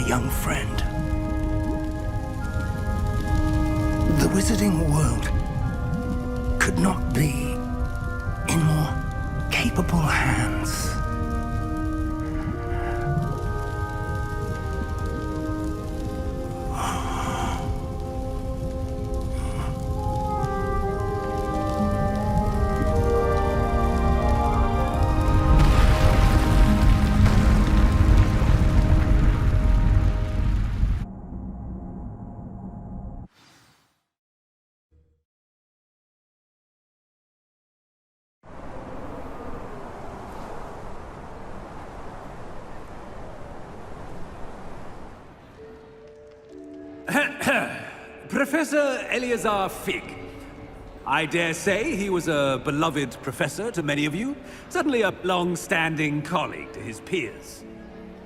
young friend. The wizarding world could not be in more capable hands. Professor Eleazar Fig. I dare say he was a beloved professor to many of you, certainly a long-standing colleague to his peers.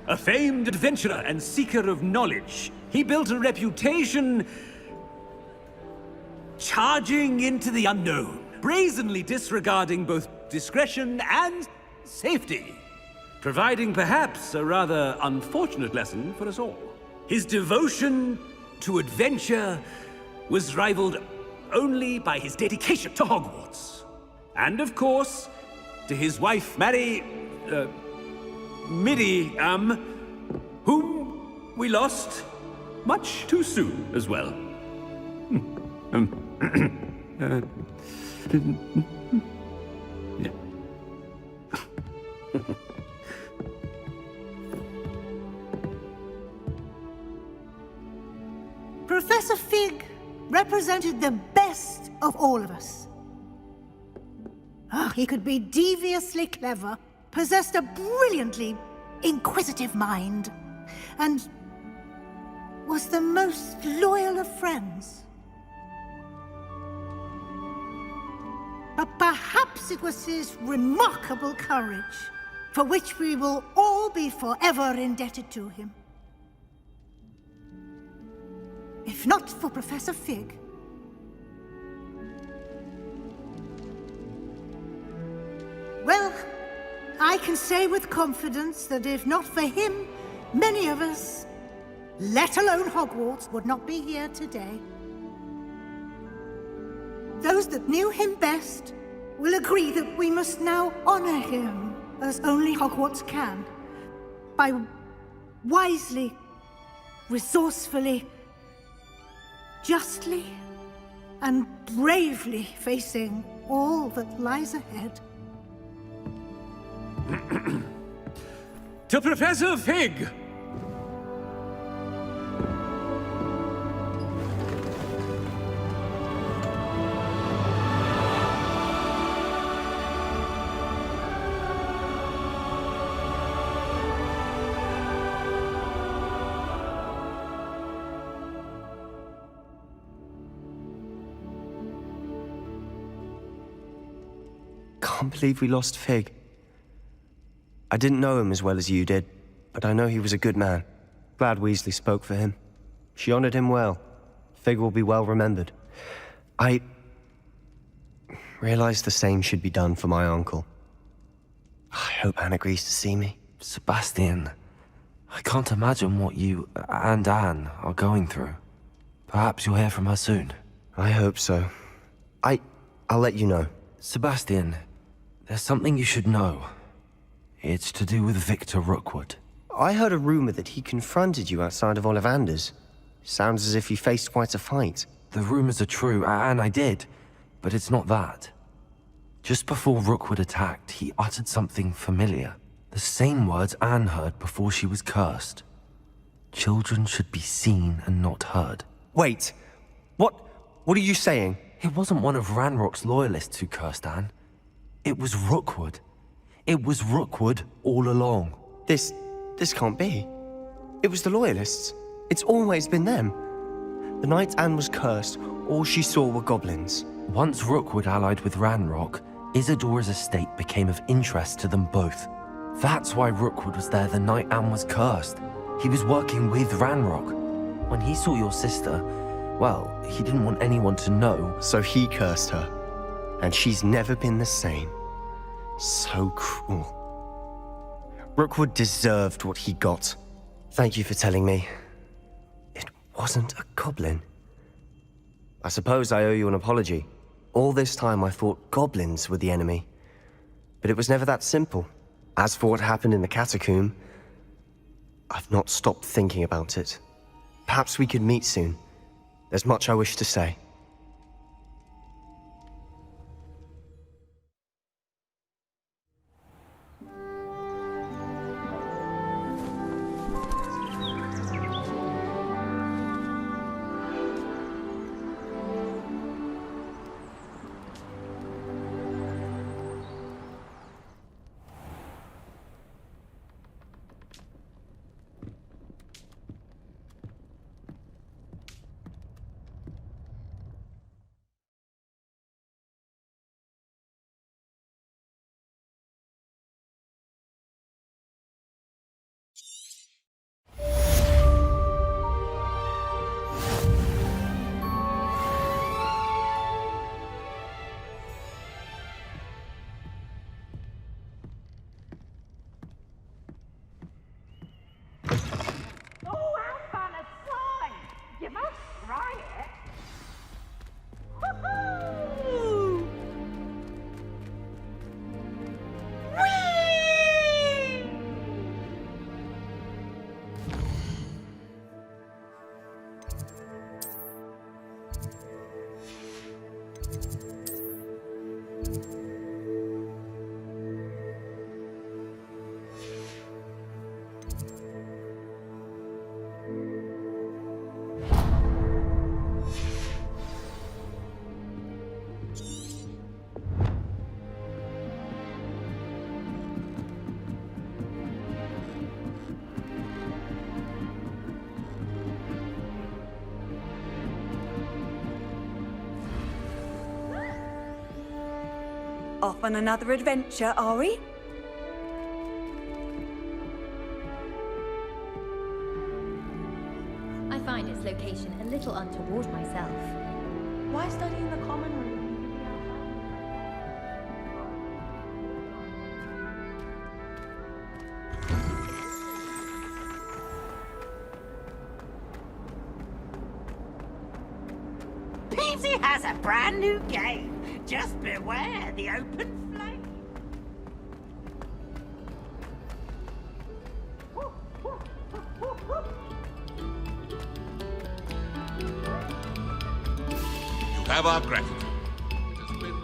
A famed adventurer and seeker of knowledge, he built a reputation charging into the unknown, brazenly disregarding both discretion and safety, providing perhaps a rather unfortunate lesson for us all. His devotion to adventure was rivaled only by his dedication to Hogwarts. And of course, to his wife, Middy, whom we lost much too soon as well. Yeah. Professor Fig represented the best of all of us. He could be deviously clever, possessed a brilliantly inquisitive mind, and was the most loyal of friends. But perhaps it was his remarkable courage, for which we will all be forever indebted to him. If not for Professor Fig. Well, I can say with confidence that if not for him, many of us, let alone Hogwarts, would not be here today. Those that knew him best will agree that we must now honor him as only Hogwarts can, by wisely, resourcefully, justly and bravely facing all that lies ahead. To Professor Fig! Can't believe we lost Fig. I didn't know him as well as you did, but I know he was a good man. Glad Weasley spoke for him. She honored him well. Fig will be well remembered. I realized the same should be done for my uncle. I hope Anne agrees to see me. Sebastian, I can't imagine what you and Anne are going through. Perhaps you'll hear from her soon. I hope so. I'll let you know. Sebastian, there's something you should know. It's to do with Victor Rookwood. I heard a rumor that he confronted you outside of Ollivander's. Sounds as if you faced quite a fight. The rumors are true, and I did, but it's not that. Just before Rookwood attacked, he uttered something familiar. The same words Anne heard before she was cursed. Children should be seen and not heard. Wait, what are you saying? It wasn't one of Ranrock's loyalists who cursed Anne. It was Rookwood. It was Rookwood all along. This can't be. It was the Loyalists. It's always been them. The night Anne was cursed, all she saw were goblins. Once Rookwood allied with Ranrock, Isadora's estate became of interest to them both. That's why Rookwood was there the night Anne was cursed. He was working with Ranrock. When he saw your sister, well, he didn't want anyone to know. So he cursed her. And she's never been the same. So cruel. Rookwood deserved what he got. Thank you for telling me. It wasn't a goblin. I suppose I owe you an apology. All this time I thought goblins were the enemy. But it was never that simple. As for what happened in the catacomb, I've not stopped thinking about it. Perhaps we could meet soon. There's much I wish to say. Off on another adventure, are we? I find its location a little untoward myself. Why study in the common room? Peasy has a brand new game. Just beware the open flame. You have our gratitude. It has been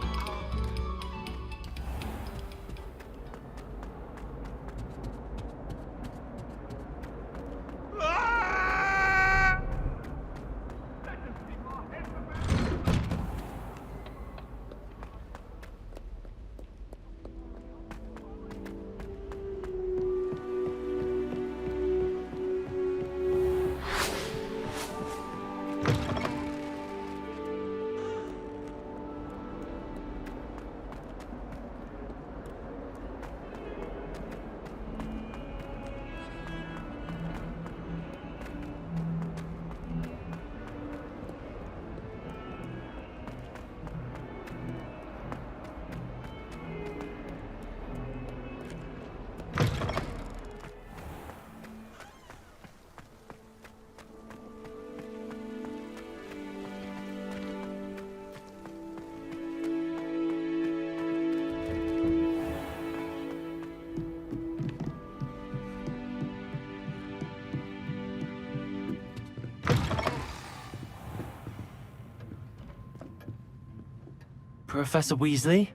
Professor Weasley?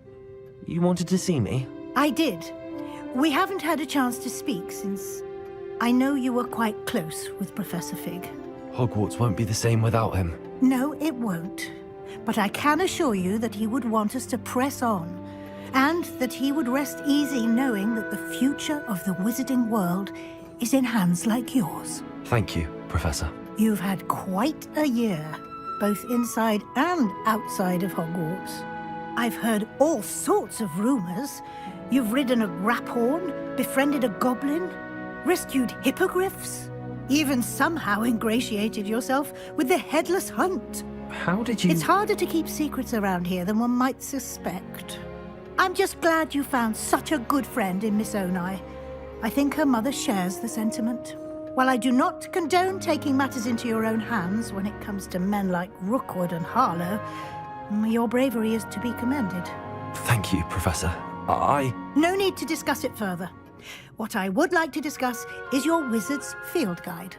You wanted to see me? I did. We haven't had a chance to speak since I know you were quite close with Professor Fig. Hogwarts won't be the same without him. No, it won't. But I can assure you that he would want us to press on, and that he would rest easy knowing that the future of the wizarding world is in hands like yours. Thank you, Professor. You've had quite a year, both inside and outside of Hogwarts. I've heard all sorts of rumors. You've ridden a graphorn, befriended a goblin, rescued hippogriffs, even somehow ingratiated yourself with the Headless Hunt. How did you... It's harder to keep secrets around here than one might suspect. I'm just glad you found such a good friend in Miss Onai. I think her mother shares the sentiment. While I do not condone taking matters into your own hands when it comes to men like Rookwood and Harlow, your bravery is to be commended. Thank you, Professor. No need to discuss it further. What I would like to discuss is your wizard's field guide.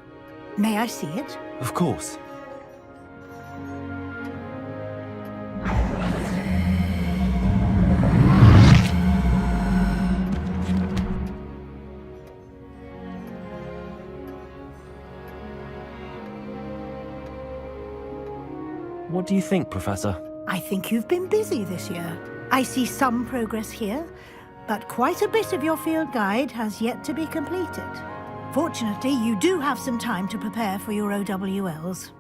May I see it? Of course. What do you think, Professor? I think you've been busy this year. I see some progress here, but quite a bit of your field guide has yet to be completed. Fortunately, you do have some time to prepare for your OWLs.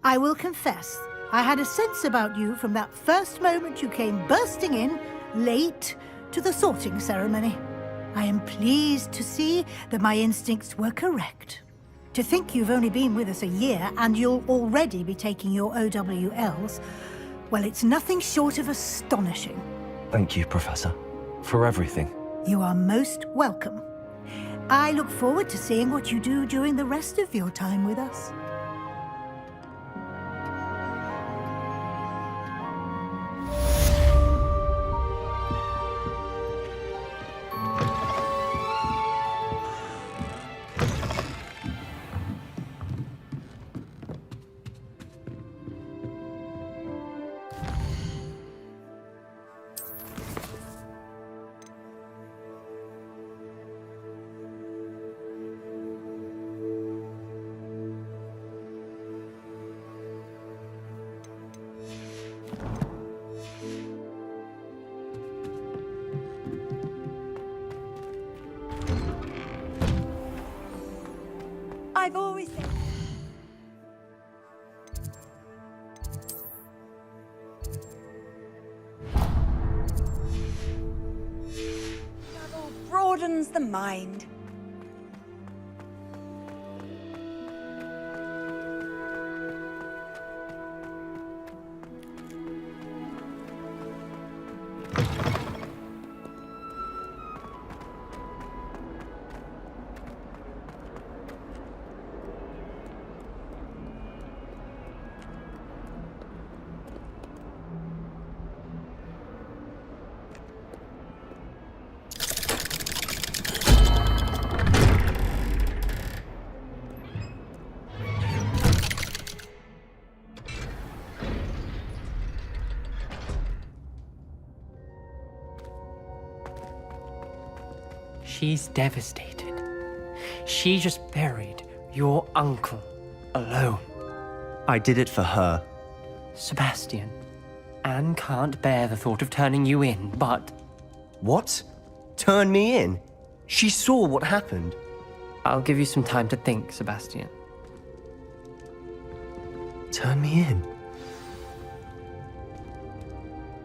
I will confess, I had a sense about you from that first moment you came bursting in, late, to the sorting ceremony. I am pleased to see that my instincts were correct. To think you've only been with us a year and you'll already be taking your OWLs, well, it's nothing short of astonishing. Thank you, Professor, for everything. You are most welcome. I look forward to seeing what you do during the rest of your time with us. I've always said... travel broadens the mind. She's devastated. She just buried your uncle alone. I did it for her. Sebastian, Anne can't bear the thought of turning you in, but... What? Turn me in? She saw what happened. I'll give you some time to think, Sebastian. Turn me in?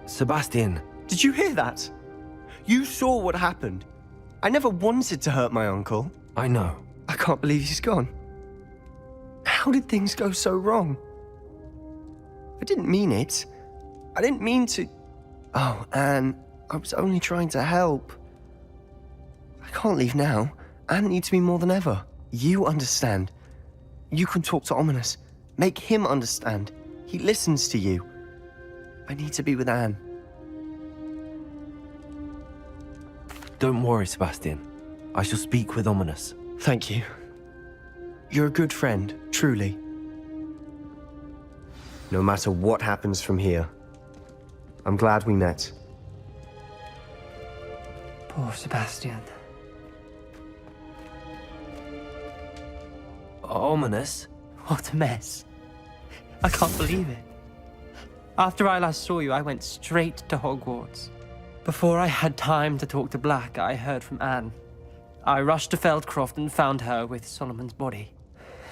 Sebastian. Did you hear that? You saw what happened. I never wanted to hurt my uncle. I know. I can't believe he's gone. How did things go so wrong? I didn't mean it. I didn't mean to... Oh, Anne, I was only trying to help. I can't leave now. Anne needs me more than ever. You understand. You can talk to Ominous. Make him understand. He listens to you. I need to be with Anne. Don't worry, Sebastian. I shall speak with Ominous. Thank you. You're a good friend, truly. No matter what happens from here, I'm glad we met. Poor Sebastian. Ominous? What a mess. I can't believe it. After I last saw you, I went straight to Hogwarts. Before I had time to talk to Black, I heard from Anne. I rushed to Feldcroft and found her with Solomon's body.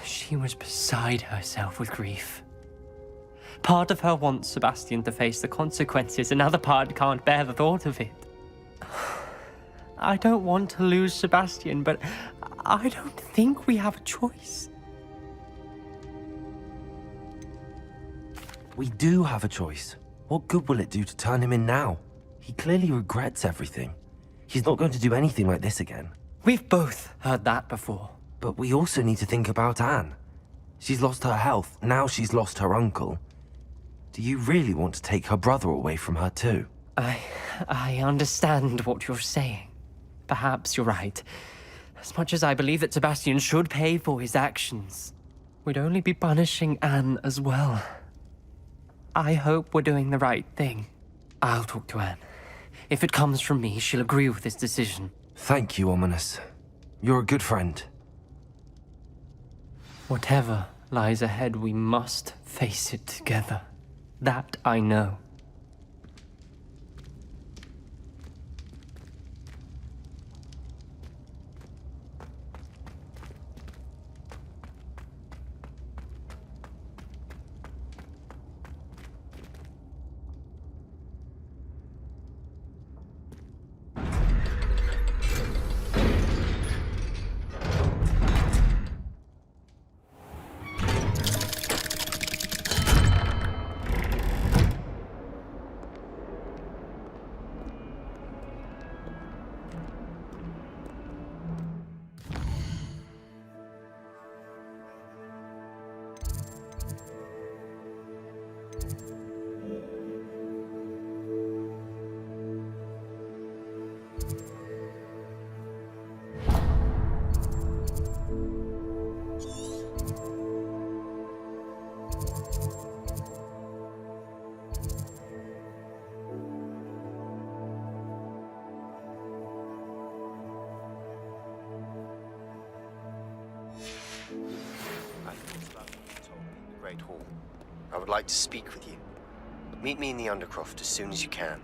She was beside herself with grief. Part of her wants Sebastian to face the consequences, another part can't bear the thought of it. I don't want to lose Sebastian, but I don't think we have a choice. We do have a choice. What good will it do to turn him in now? He clearly regrets everything. He's not going to do anything like this again. We've both heard that before. But we also need to think about Anne. She's lost her health, now she's lost her uncle. Do you really want to take her brother away from her too? I understand what you're saying. Perhaps you're right. As much as I believe that Sebastian should pay for his actions, we'd only be punishing Anne as well. I hope we're doing the right thing. I'll talk to Anne. If it comes from me, she'll agree with this decision. Thank you, Ominous. You're a good friend. Whatever lies ahead, we must face it together. That I know. Hall. I would like to speak with you. Meet me in the Undercroft as soon as you can.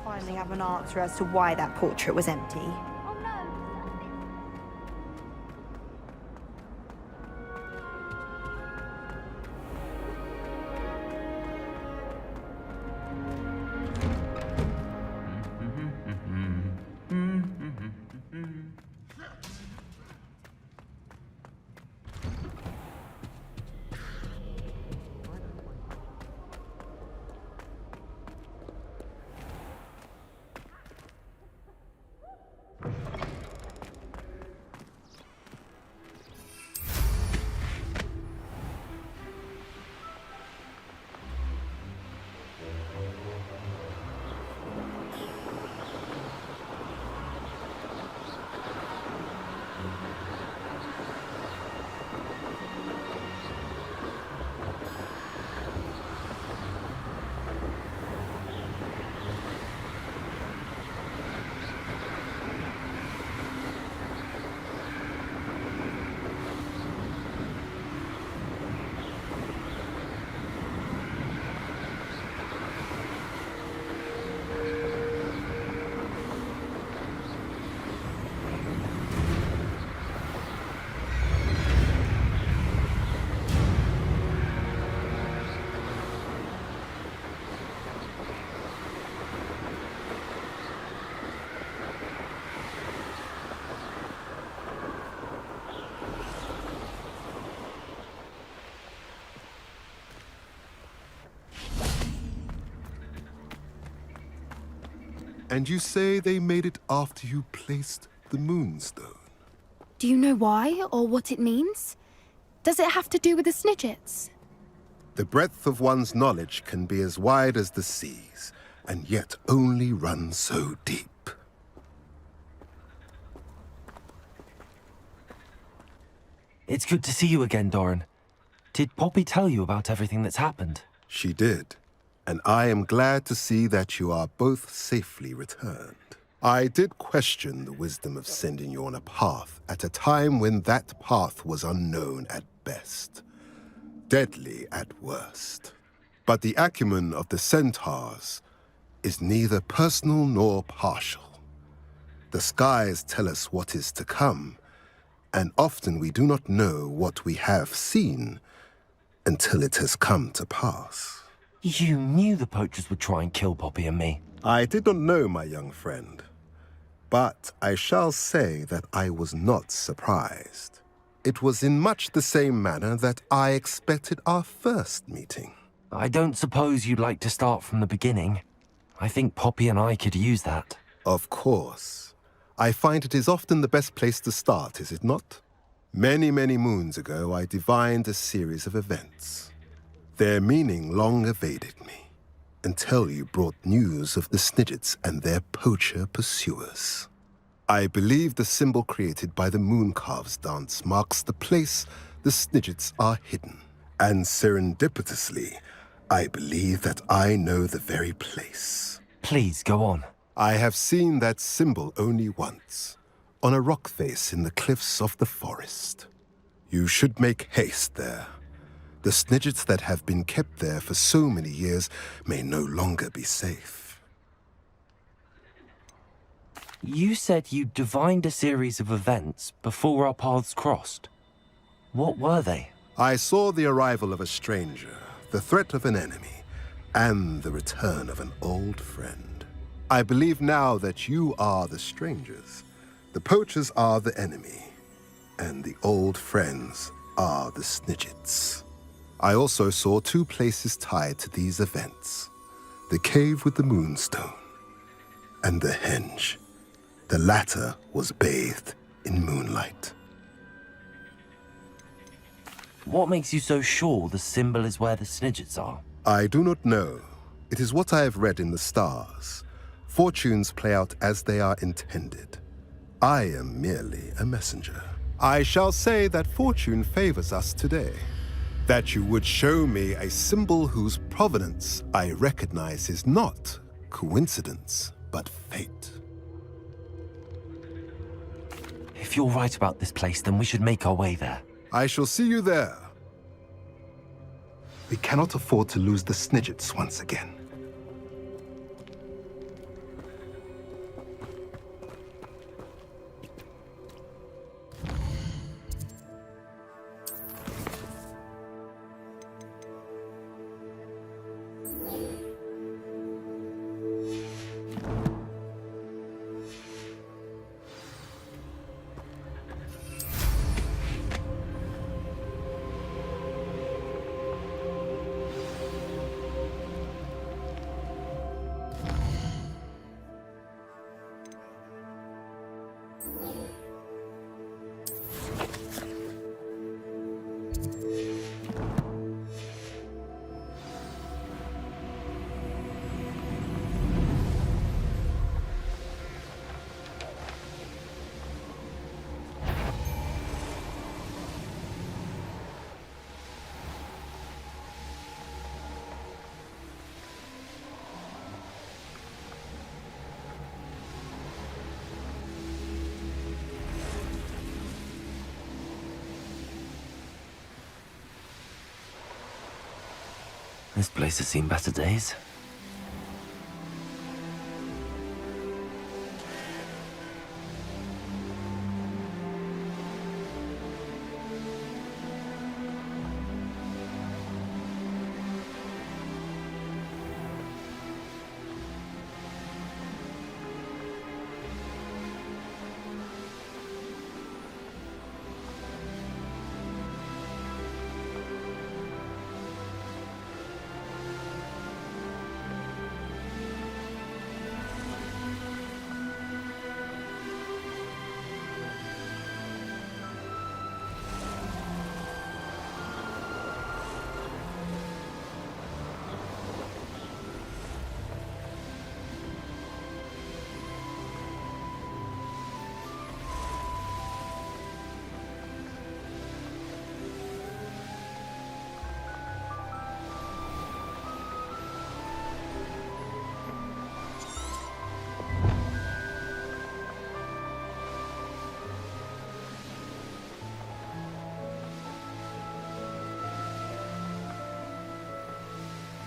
Finally have an answer as to why that portrait was empty. And you say they made it after you placed the Moonstone? Do you know why, or what it means? Does it have to do with the Snidgets? The breadth of one's knowledge can be as wide as the seas, and yet only run so deep. It's good to see you again, Doran. Did Poppy tell you about everything that's happened? She did, and I am glad to see that you are both safely returned. I did question the wisdom of sending you on a path at a time when that path was unknown at best, deadly at worst. But the acumen of the centaurs is neither personal nor partial. The skies tell us what is to come, and often we do not know what we have seen until it has come to pass. You knew the poachers would try and kill Poppy and me. I did not know, my young friend. But I shall say that I was not surprised. It was in much the same manner that I expected our first meeting. I don't suppose you'd like to start from the beginning. I think Poppy and I could use that. Of course. I find it is often the best place to start, is it not? Many, many moons ago, I divined a series of events. Their meaning long evaded me, until you brought news of the Snidgets and their poacher pursuers. I believe the symbol created by the Mooncalves dance marks the place the Snidgets are hidden. And serendipitously, I believe that I know the very place. Please, go on. I have seen that symbol only once, on a rock face in the cliffs of the forest. You should make haste there. The Snidgets that have been kept there for so many years may no longer be safe. You said you divined a series of events before our paths crossed. What were they? I saw the arrival of a stranger, the threat of an enemy, and the return of an old friend. I believe now that you are the strangers, the poachers are the enemy, and the old friends are the Snidgets. I also saw two places tied to these events, the cave with the moonstone and the henge. The latter was bathed in moonlight. What makes you so sure the symbol is where the Snidgets are? I do not know. It is what I have read in the stars. Fortunes play out as they are intended. I am merely a messenger. I shall say that fortune favors us today. That you would show me a symbol whose provenance I recognize is not coincidence, but fate. If you're right about this place, then we should make our way there. I shall see you there. We cannot afford to lose the Snidgets once again. This place has seen better days.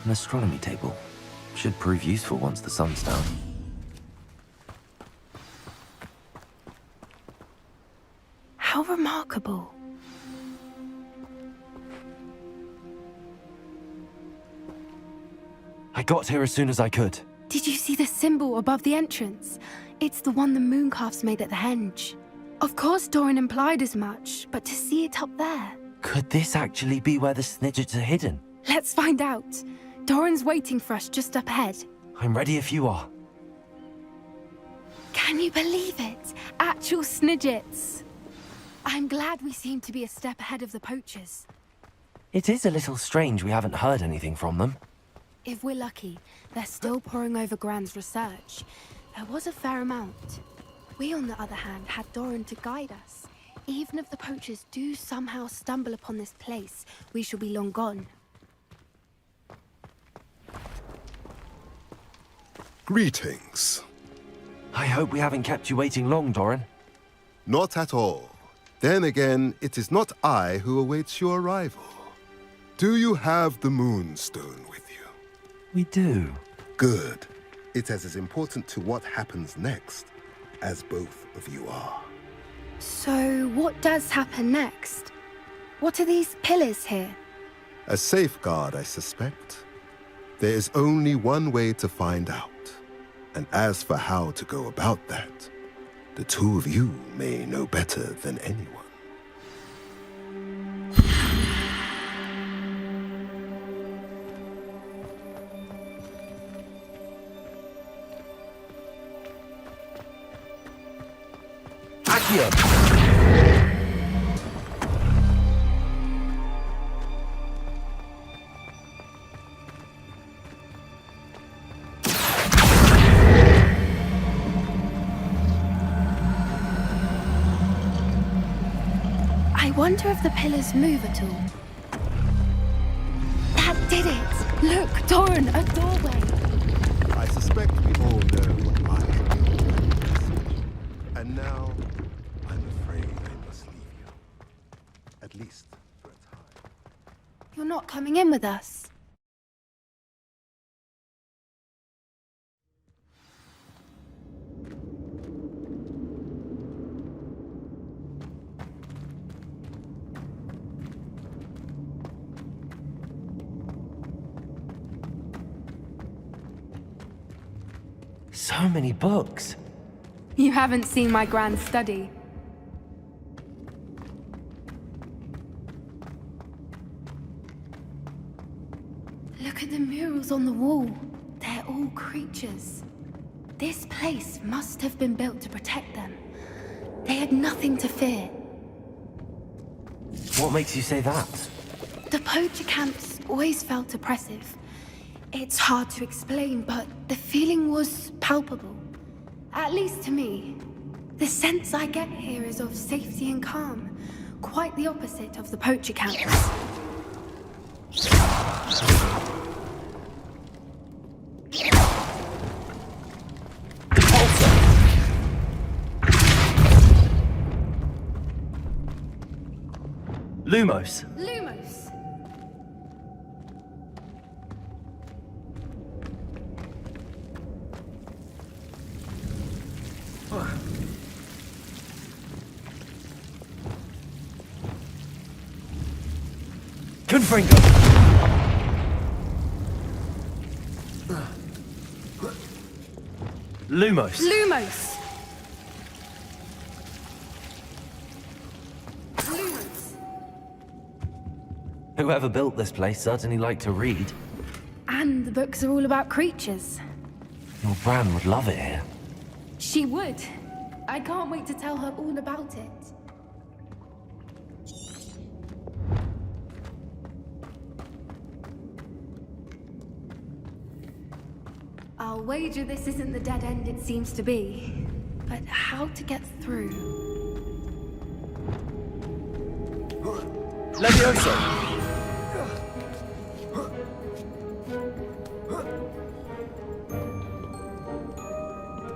An astronomy table. Should prove useful once the sun's down. How remarkable. got here as soon as I could. Did you see the symbol above the entrance? It's the one the mooncalves made at the henge. Of course Doran implied as much, but to see it up there... Could this actually be where the Snidgets are hidden? Let's find out. Doran's waiting for us just up ahead. I'm ready if you are. Can you believe it? Actual Snidgets. I'm glad we seem to be a step ahead of the poachers. It is a little strange we haven't heard anything from them. If we're lucky, they're still poring over Gran's research. There was a fair amount. We, on the other hand, had Doran to guide us. Even if the poachers do somehow stumble upon this place, we shall be long gone. Greetings. I hope we haven't kept you waiting long, Doran. Not at all. Then again, it is not I who awaits your arrival. Do you have the Moonstone with you? We do. Good. It is as important to what happens next as both of you are. So, what does happen next? What are these pillars here? A safeguard, I suspect. There is only one way to find out. And as for how to go about that, the two of you may know better than anyone. Accio! I wonder if the pillars move at all. That did it! Look, Doran, a doorway! I suspect we all know what I am. And now, I'm afraid I must leave you. At least for a time. You're not coming in with us. So many books. You haven't seen my grand study. Look at the murals on the wall. They're all creatures. This place must have been built to protect them. They had nothing to fear. What makes you say that? The poacher camps always felt oppressive. It's hard to explain, but the feeling was palpable. At least to me. The sense I get here is of safety and calm. Quite the opposite of the poacher camps. Lumos. Lumos! Confringo. Lumos. Lumos! Lumos! Whoever built this place certainly liked to read. And the books are all about creatures. Your Bran would love it here. She would. I can't wait to tell her all about it. I'll wager this isn't the dead end it seems to be. But how to get through? Levioso!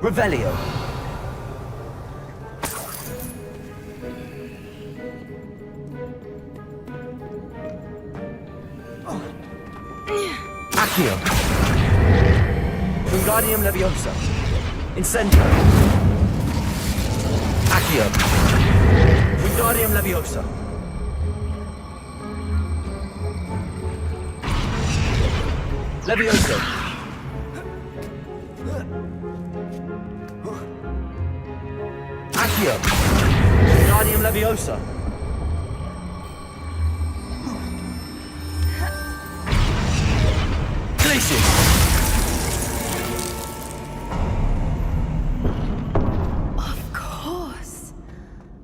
Revelio! Accio! Wingardium Leviosa! Incendio! Accio! Wingardium Leviosa! Leviosa! Accio! Wingardium Leviosa! Glacius! Of course.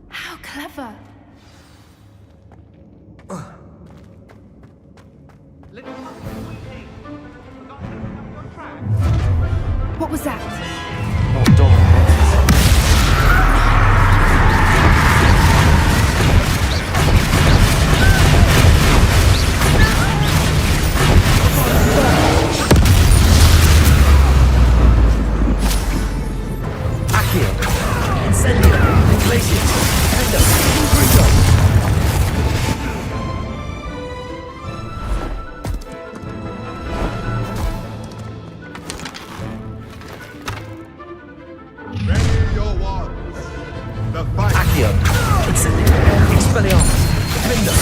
How clever. What was that? Oh, Doran. Accio! Incendio! Glacius! Fendo! Grito! Ready your wands. The fight. Accio! Incendio! Expelliarmus! Fendo!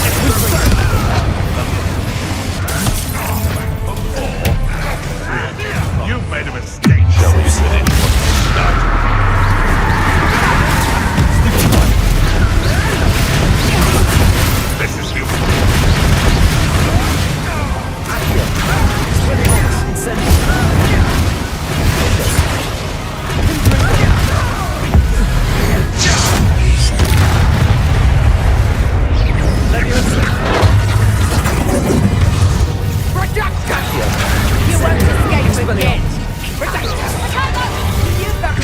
You've made a mistake. Shall we set anyone start? This is you. Accio! Expelliarmus! Incendio! You won't escape again! You've got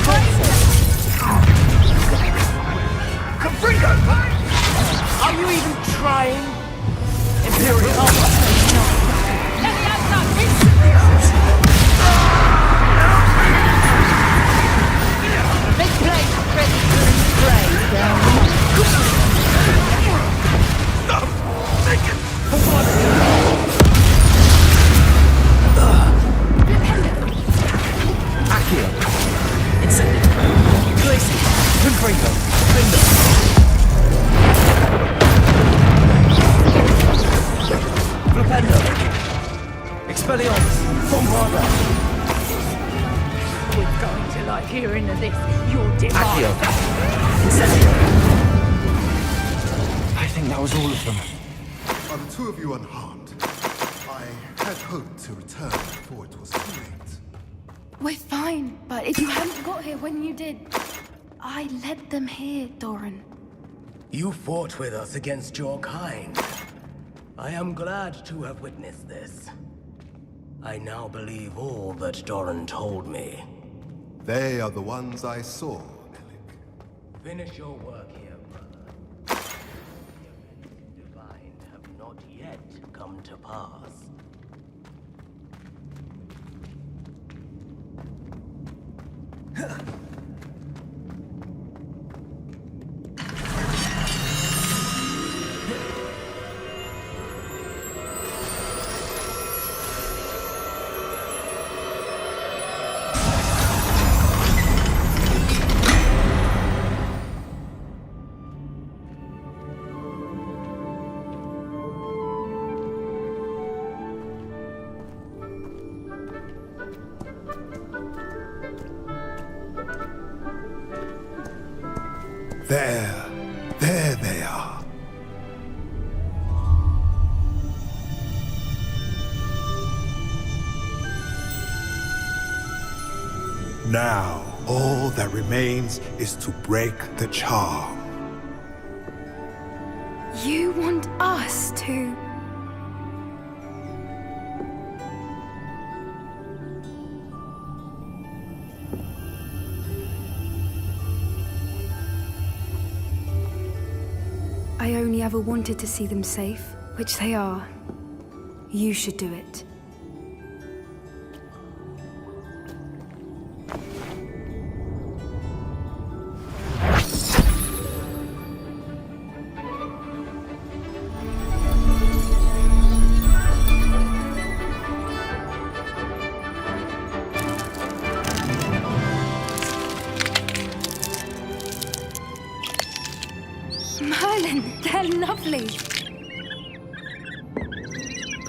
Are you even trying? Imperial armor! This place is ready for a spray. Accio! Incendio! Glacius! Confringo! Fendo! Flipendo! Expelliarmus! Bombarda! We're going to like hearing of this. Your Accio! demise. Incendio! I think that was all of them. Are the two of you unharmed? I had hoped to return before it was too late. We're fine, but if you hadn't got here when you did, I led them here, Doran. You fought with us against your kind. I am glad to have witnessed this. I now believe all that Doran told me. They are the ones I saw, Nelik. Finish your work here, brother. The events divine have not yet come to pass. There they are. Now, all that remains is to break the charm. You want us to... I only ever wanted to see them safe, which they are. You should do it. Merlin, they're lovely.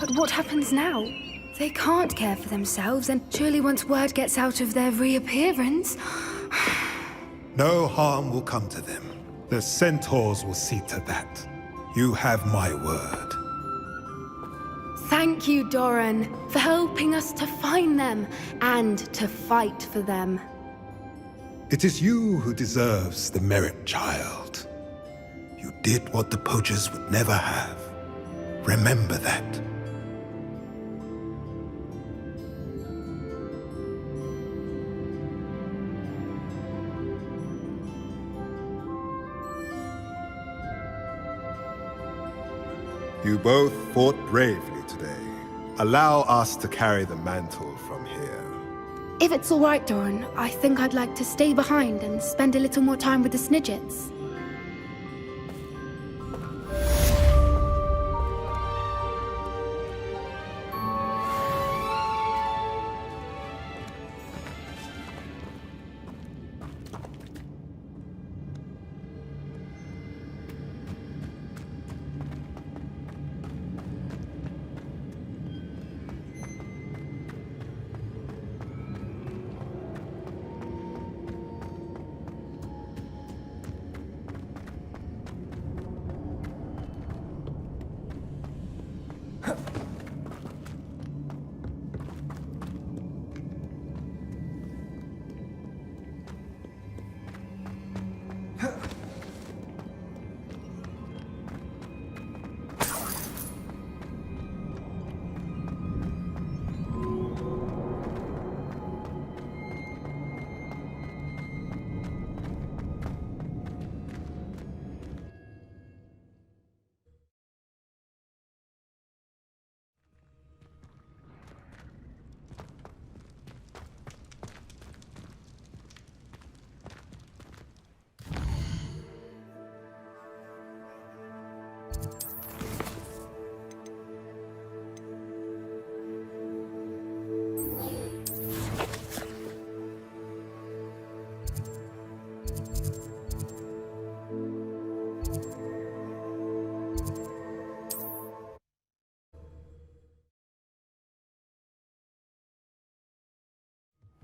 But what happens now? They can't care for themselves, and surely once word gets out of their reappearance... No harm will come to them. The centaurs will see to that. You have my word. Thank you, Doran, for helping us to find them and to fight for them. It is you who deserves the merit, child. You did what the poachers would never have. Remember that. You both fought bravely today. Allow us to carry the mantle from here. If it's all right, Doran, I think I'd like to stay behind and spend a little more time with the Snidgets.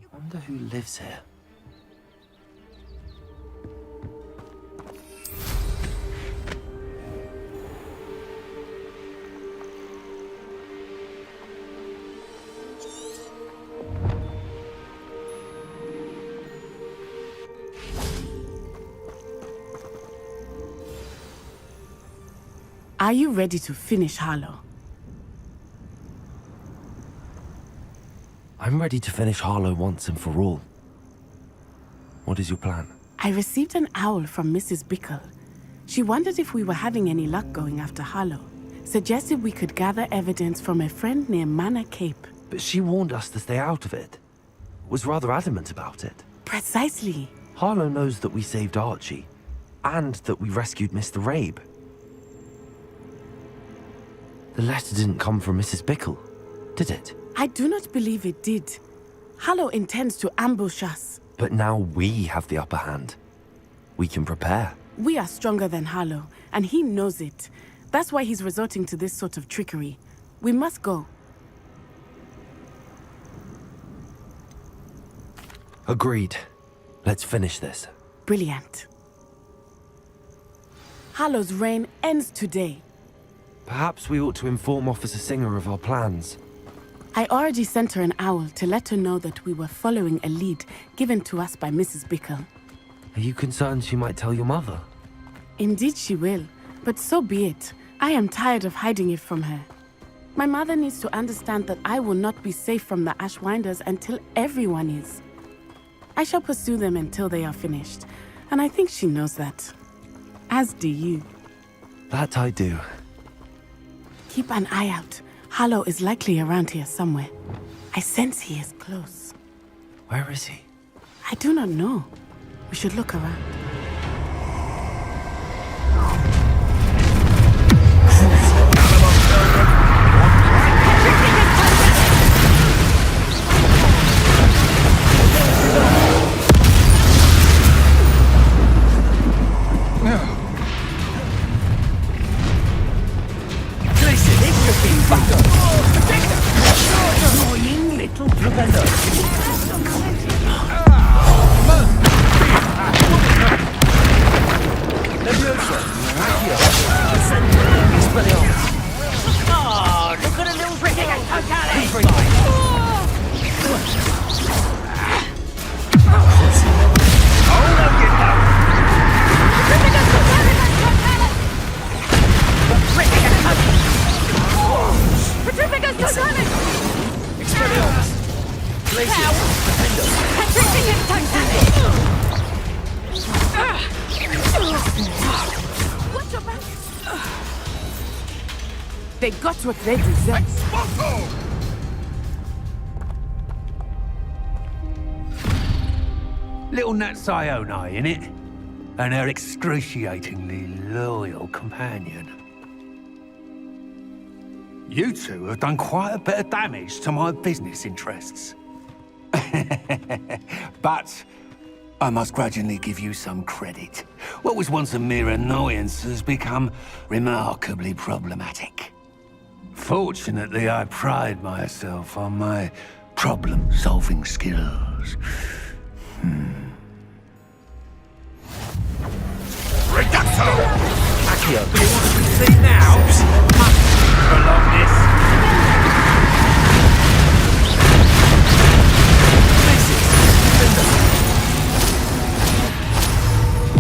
I wonder who lives here. Are you ready to finish Harlow? I'm ready to finish Harlow once and for all. What is your plan? I received an owl from Mrs. Bickle. She wondered if we were having any luck going after Harlow. Suggested we could gather evidence from a friend near Manor Cape. But she warned us to stay out of it. Was rather adamant about it. Precisely. Harlow knows that we saved Archie, and that we rescued Mr. Rabe. The letter didn't come from Mrs. Bickle, did it? I do not believe it did. Harlow intends to ambush us. But now we have the upper hand. We can prepare. We are stronger than Harlow, and he knows it. That's why he's resorting to this sort of trickery. We must go. Agreed. Let's finish this. Brilliant. Harlow's reign ends today. Perhaps we ought to inform Officer Singer of our plans. I already sent her an owl to let her know that we were following a lead given to us by Mrs. Bickle. Are you concerned she might tell your mother? Indeed she will, but so be it. I am tired of hiding it from her. My mother needs to understand that I will not be safe from the Ashwinders until everyone is. I shall pursue them until they are finished, and I think she knows that. As do you. That I do. Keep an eye out. Harlow is likely around here somewhere. I sense he is close. Where is he? I do not know. We should look around. Listen, this could be fun. They got what they deserve. Little Nat Sione, innit? And her excruciatingly loyal companion. You two have done quite a bit of damage to my business interests. But I must grudgingly give you some credit. What was once a mere annoyance has become remarkably problematic. Fortunately, I pride myself on my problem-solving skills. Reducto! Accio, do you want to concede now? Must prolong this.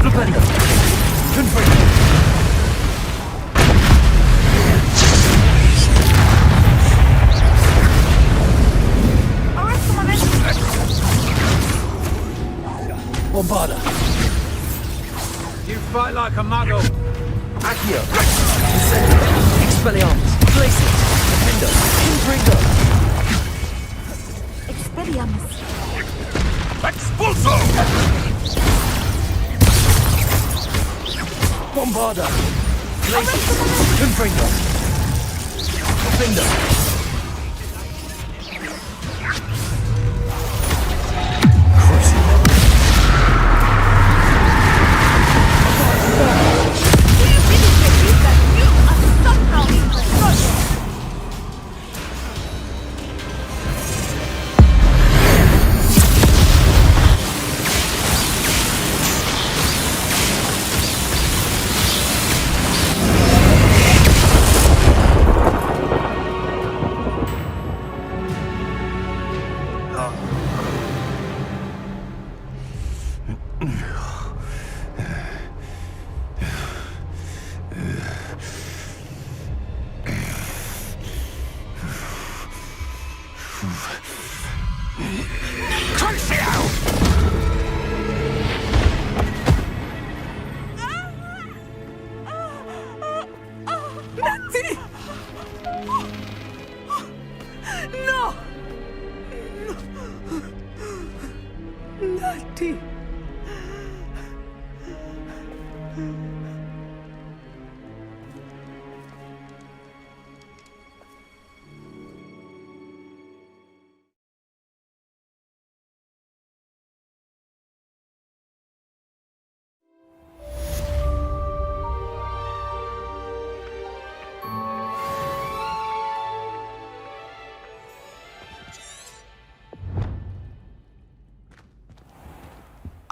Flipendo. Confringo. Bombarda. You fight like a muggle. Accio. Expelliarmus. Glacius. Defendo. Confringo. Expelliarmus. Expulso! Bombarda. Glacius. Confringo. Defendo.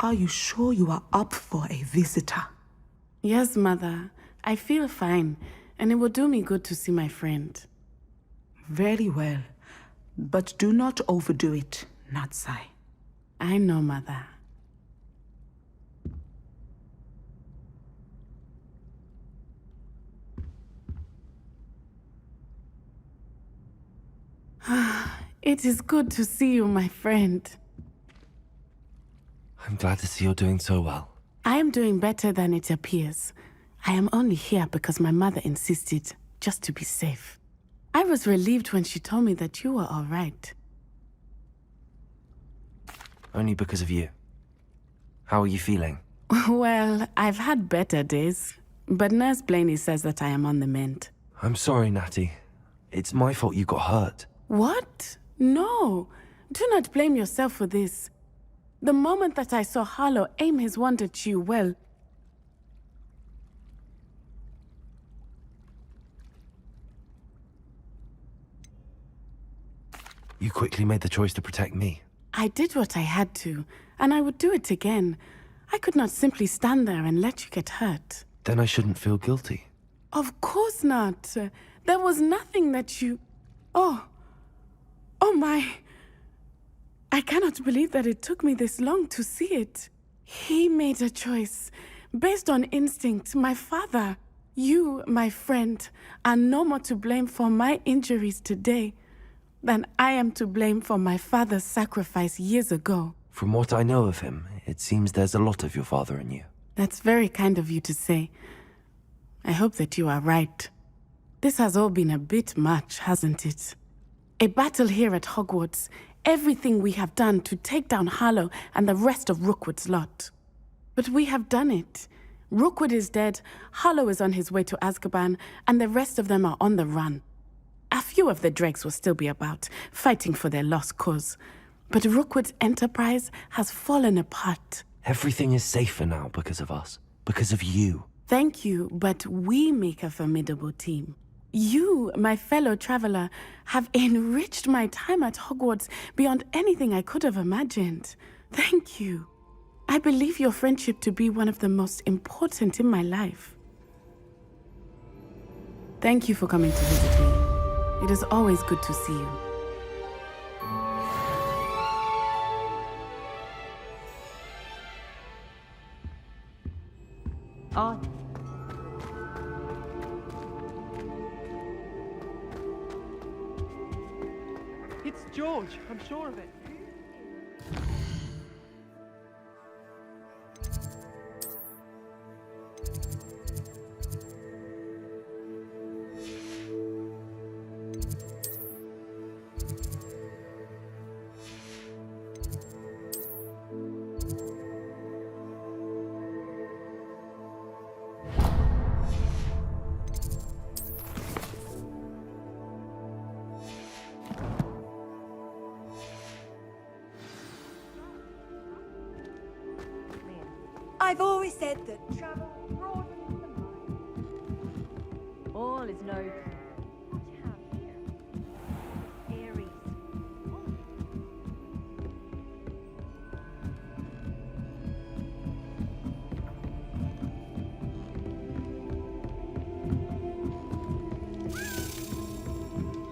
Are you sure you are up for a visitor? Yes, Mother. I feel fine, and it will do me good to see my friend. Very well. But do not overdo it, Natsai. I know, Mother. It is good to see you, my friend. I'm glad to see you're doing so well. I am doing better than it appears. I am only here because my mother insisted, just to be safe. I was relieved when she told me that you were all right. Only because of you. How are you feeling? Well, I've had better days, but Nurse Blaney says that I am on the mend. I'm sorry, Natty. It's my fault you got hurt. What? No. Do not blame yourself for this. The moment that I saw Harlow aim his wand at you, well... You quickly made the choice to protect me. I did what I had to, and I would do it again. I could not simply stand there and let you get hurt. Then I shouldn't feel guilty. Of course not. There was nothing that you... Oh my... I cannot believe that it took me this long to see it. He made a choice. Based on instinct, my father, you, my friend, are no more to blame for my injuries today than I am to blame for my father's sacrifice years ago. From what I know of him, it seems there's a lot of your father in you. That's very kind of you to say. I hope that you are right. This has all been a bit much, hasn't it? A battle here at Hogwarts, everything we have done to take down Harlow and the rest of Rookwood's lot. But we have done it. Rookwood is dead, Harlow is on his way to Azkaban, and the rest of them are on the run. A few of the dregs will still be about, fighting for their lost cause. But Rookwood's enterprise has fallen apart. Everything is safer now because of us. Because of you. Thank you, but we make a formidable team. You, my fellow traveler, have enriched my time at Hogwarts beyond anything I could have imagined. Thank you. I believe your friendship to be one of the most important in my life. Thank you for coming to visit me. It is always good to see you. Oh. It's George, I'm sure of it. I've always said that travel broadens the mind. All is no. What do you have here? Aries.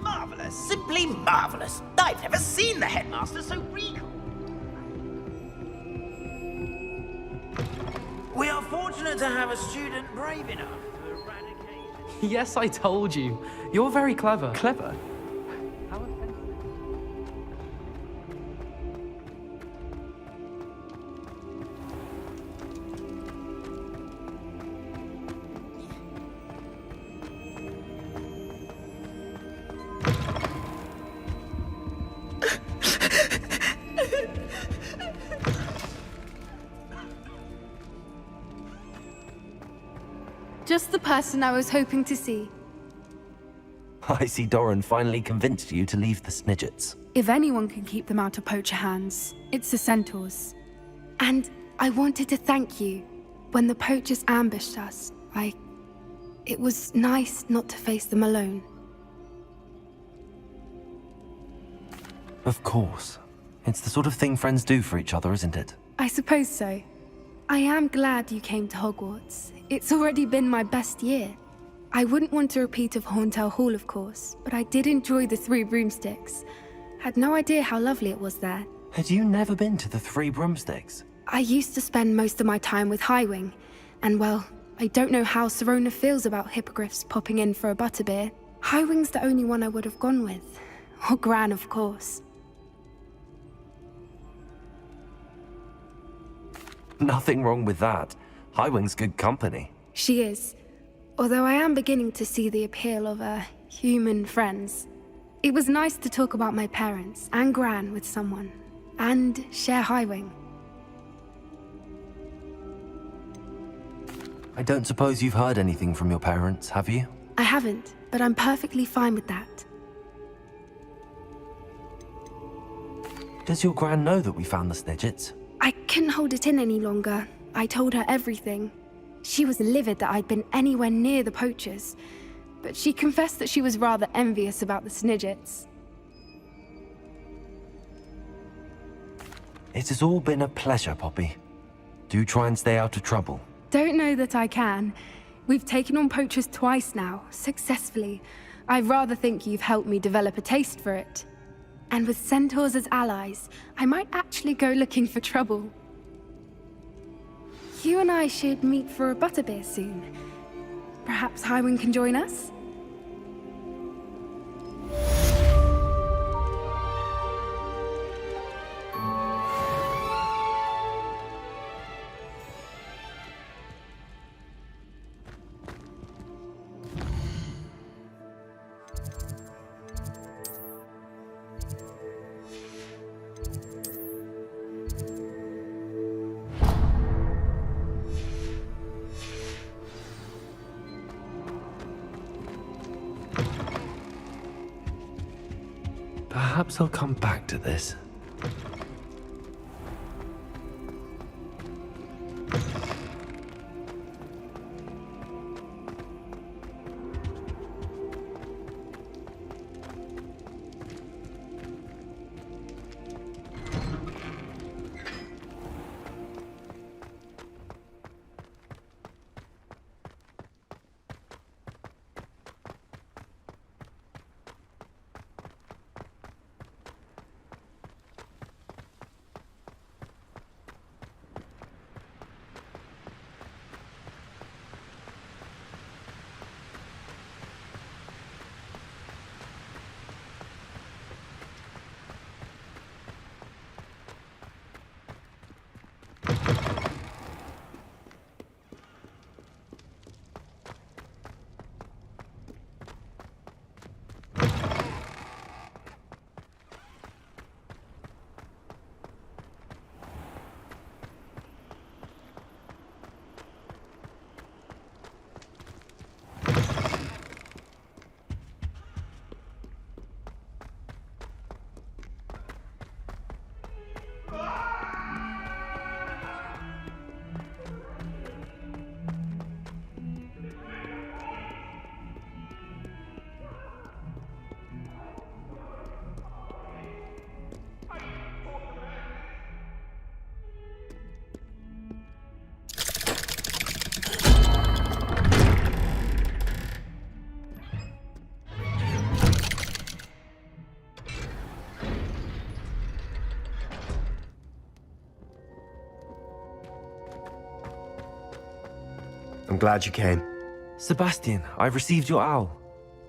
Marvelous, simply marvelous. I've never seen the headmaster so regal. We are fortunate to have a student brave enough to eradicate... Yes, I told you. You're very clever. Clever? How offensive. Just the person I was hoping to see. I see Doran finally convinced you to leave the Snidgets. If anyone can keep them out of poacher hands, it's the Centaurs. And I wanted to thank you. When the poachers ambushed us, it was nice not to face them alone. Of course. It's the sort of thing friends do for each other, isn't it? I suppose so. I am glad you came to Hogwarts. It's already been my best year. I wouldn't want a repeat of Horntail Hall, of course, but I did enjoy the Three Broomsticks. Had no idea how lovely it was there. Had you never been to the Three Broomsticks? I used to spend most of my time with Highwing, and well, I don't know how Serona feels about hippogriffs popping in for a butterbeer. Highwing's the only one I would have gone with. Or Gran, of course. Nothing wrong with that. Highwing's good company. She is. Although I am beginning to see the appeal of, human friends. It was nice to talk about my parents and Gran with someone. And share Highwing. I don't suppose you've heard anything from your parents, have you? I haven't, but I'm perfectly fine with that. Does your Gran know that we found the Snidgets? I couldn't hold it in any longer. I told her everything. She was livid that I'd been anywhere near the poachers, but she confessed that she was rather envious about the Snidgets. It has all been a pleasure, Poppy. Do try and stay out of trouble. Don't know that I can. We've taken on poachers twice now, successfully. I rather think you've helped me develop a taste for it. And with centaurs as allies, I might actually go looking for trouble. You and I should meet for a butterbeer soon. Perhaps Highwing can join us? Perhaps I'll come back to this. I'm glad you came. Sebastian, I've received your owl.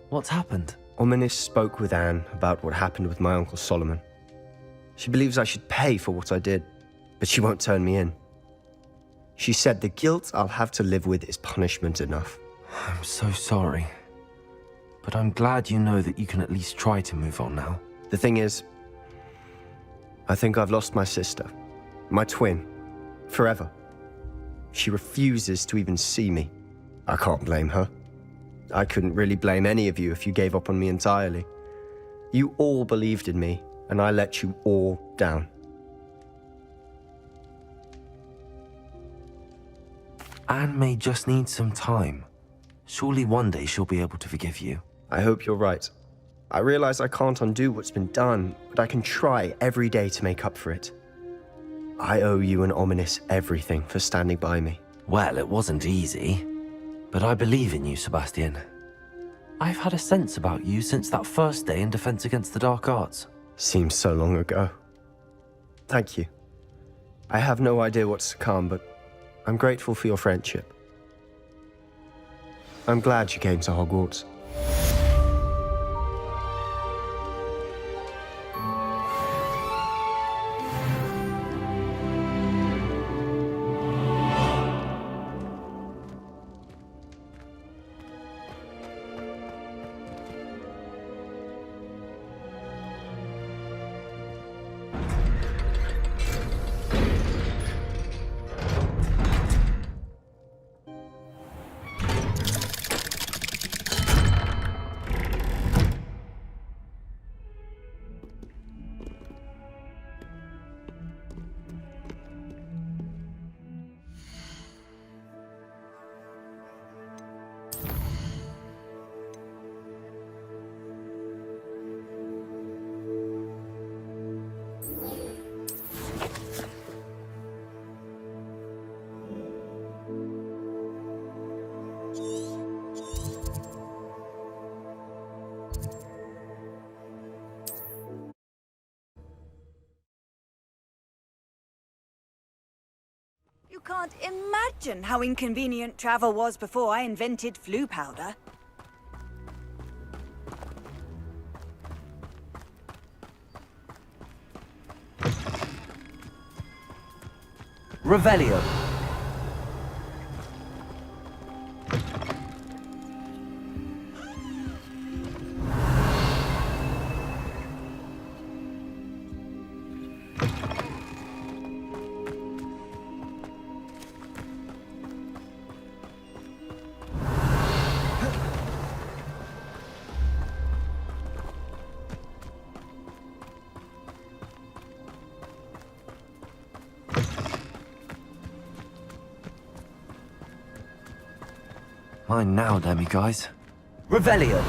What's happened? Ominis spoke with Anne about what happened with my Uncle Solomon. She believes I should pay for what I did, but she won't turn me in. She said the guilt I'll have to live with is punishment enough. I'm so sorry. But I'm glad you know that you can at least try to move on now. The thing is, I think I've lost my sister, my twin, forever. She refuses to even see me. I can't blame her. I couldn't really blame any of you if you gave up on me entirely. You all believed in me, and I let you all down. Anne may just need some time. Surely one day she'll be able to forgive you. I hope you're right. I realize I can't undo what's been done, but I can try every day to make up for it. I owe you and Ominis everything for standing by me. Well, it wasn't easy, but I believe in you, Sebastian. I've had a sense about you since that first day in Defense Against the Dark Arts. Seems so long ago. Thank you. I have no idea what's to come, but I'm grateful for your friendship. I'm glad you came to Hogwarts. You can't imagine how inconvenient travel was before I invented flu powder. Revelio. Mine now, demiguise. Revelio!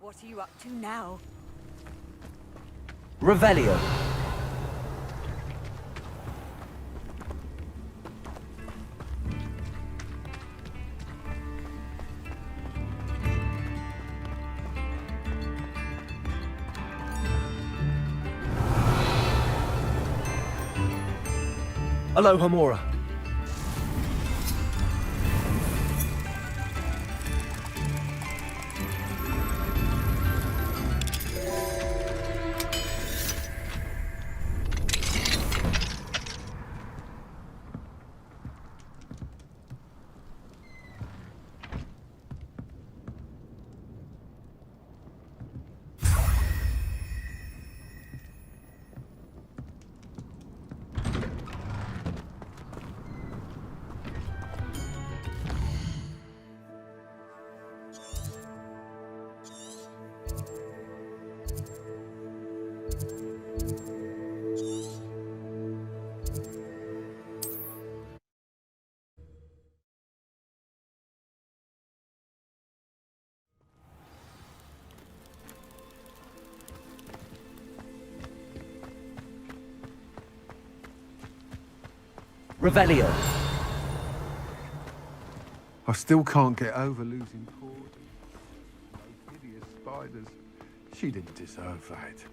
What are you up to now? Revelio! Aloha Mora. Revelio. I still can't get over losing poor those hideous spiders. She didn't deserve that.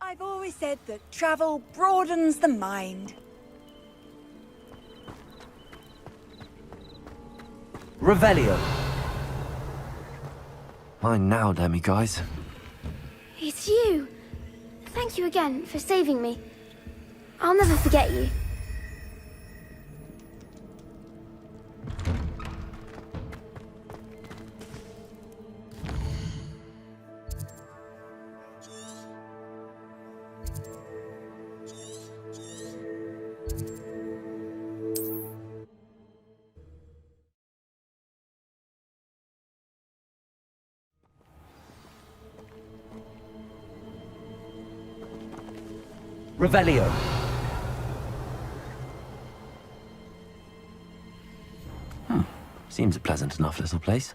I've always said that travel broadens the mind. Revelio. Mine now, demiguise. It's you. Thank you again for saving me. I'll never forget you. Revelio. Seems a pleasant enough little place.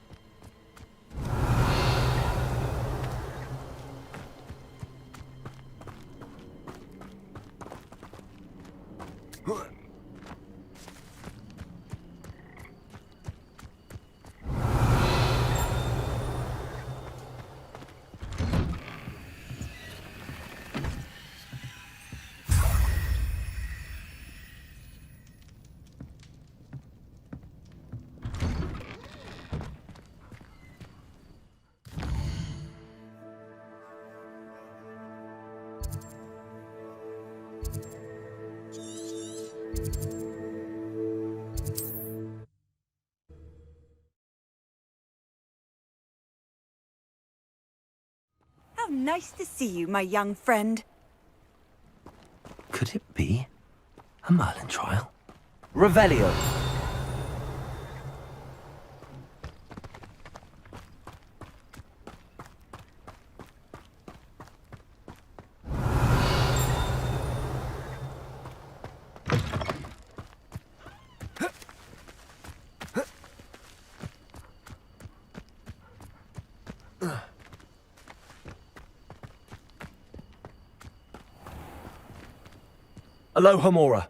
How nice to see you, my young friend. Could it be a Merlin trial? Revelio. Aloha Mora.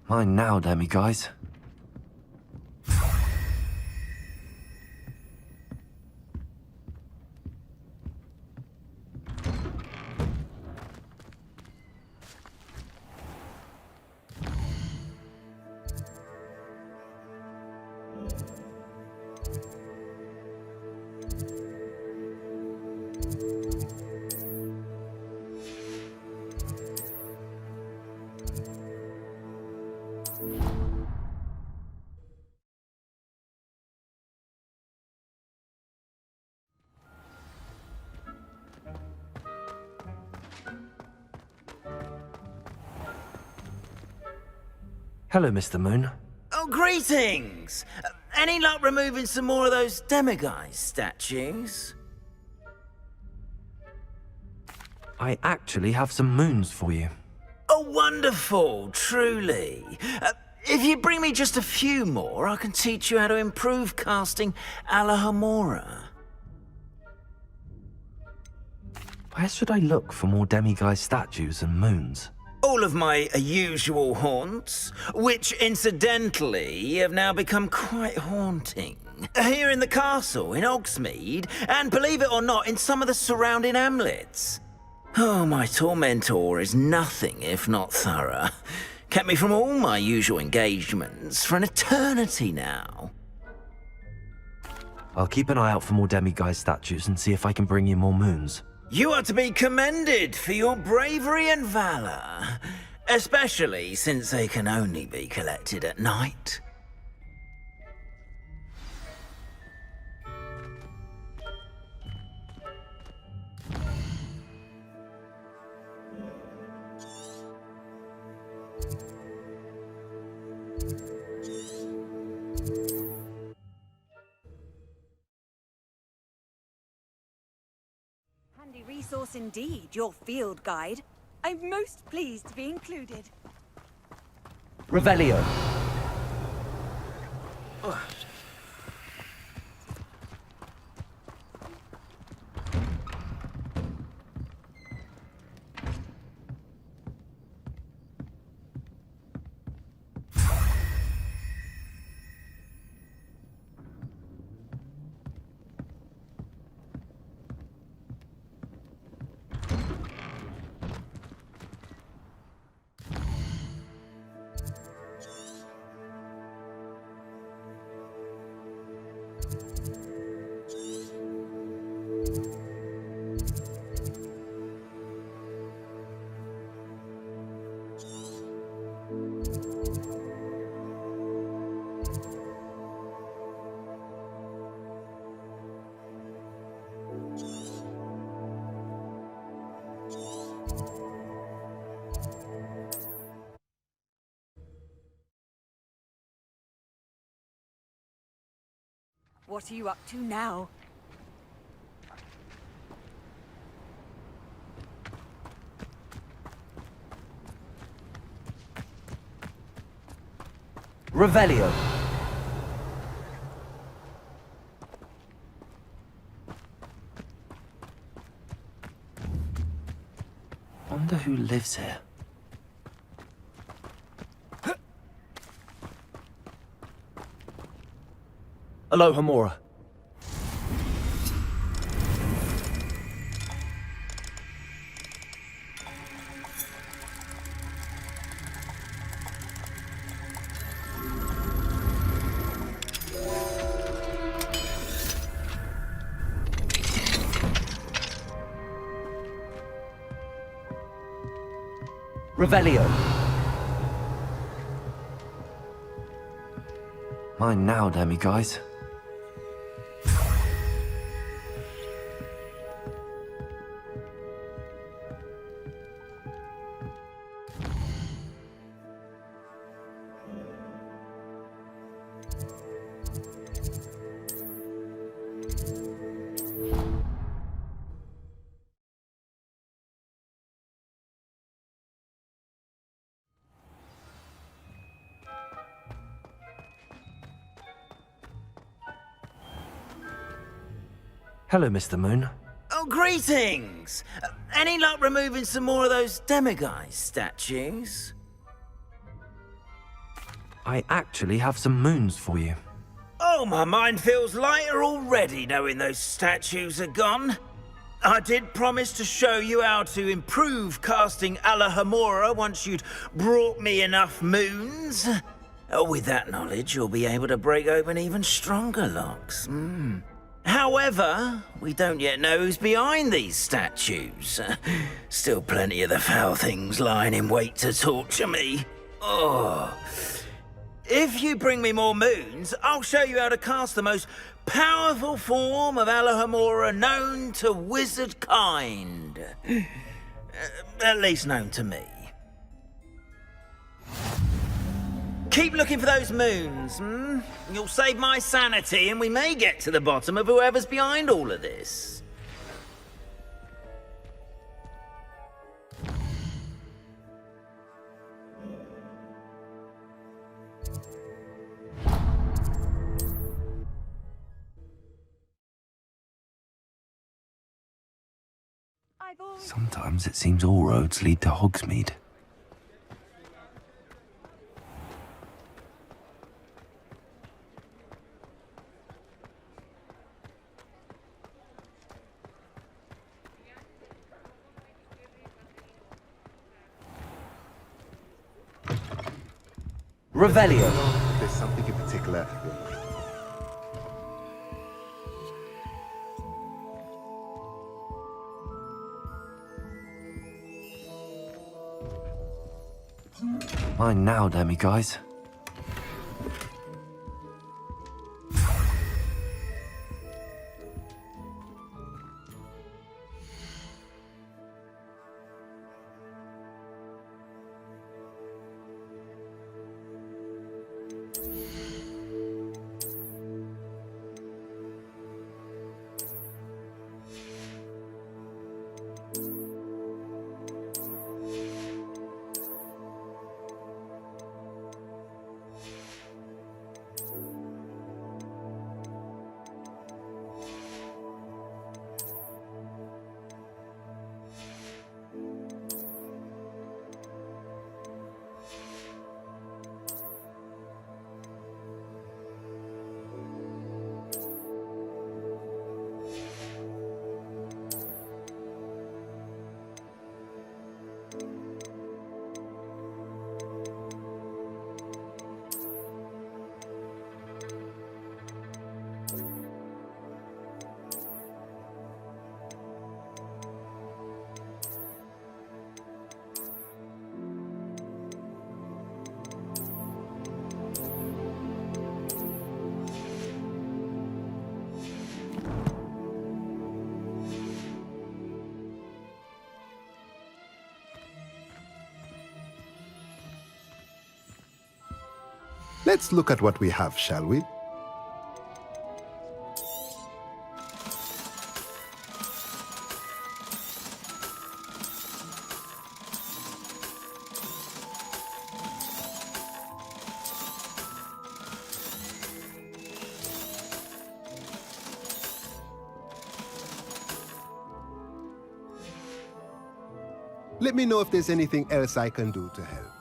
Mine now, demiguise. Hello, Mr. Moon. Oh, greetings! Any luck removing some more of those demiguise statues? I actually have some moons for you. Oh, wonderful, truly. If you bring me just a few more, I can teach you how to improve casting Alahamora. Where should I look for more demiguise statues and moons? All of my usual haunts, which incidentally have now become quite haunting. Here in the castle, in Hogsmeade, and believe it or not, in some of the surrounding hamlets. Oh, my tormentor is nothing if not thorough. Kept me from all my usual engagements for an eternity now. I'll keep an eye out for more demiguise statues and see if I can bring you more moons. You are to be commended for your bravery and valor, especially since they can only be collected at night. Handy resource indeed, your field guide. I'm most pleased to be included. Revelio. What are you up to now? Revelio. Wonder who lives here. Aloha Mora. Revelio. Mine now, demiguise. Hello, Mr. Moon. Oh, greetings! Any luck removing some more of those demiguise statues? I actually have some moons for you. Oh, my mind feels lighter already knowing those statues are gone. I did promise to show you how to improve casting Alohomora once you'd brought me enough moons. With that knowledge, you'll be able to break open even stronger locks. However, we don't yet know who's behind these statues. Still plenty of the foul things lying in wait to torture me. Oh. If you bring me more moons, I'll show you how to cast the most powerful form of Alohomora known to wizard kind. At least known to me. Keep looking for those moons, You'll save my sanity and we may get to the bottom of whoever's behind all of this. Sometimes it seems all roads lead to Hogsmeade. Revelio. There's something in particular. Mine now, demiguise. Let's look at what we have, shall we? Let me know if there's anything else I can do to help.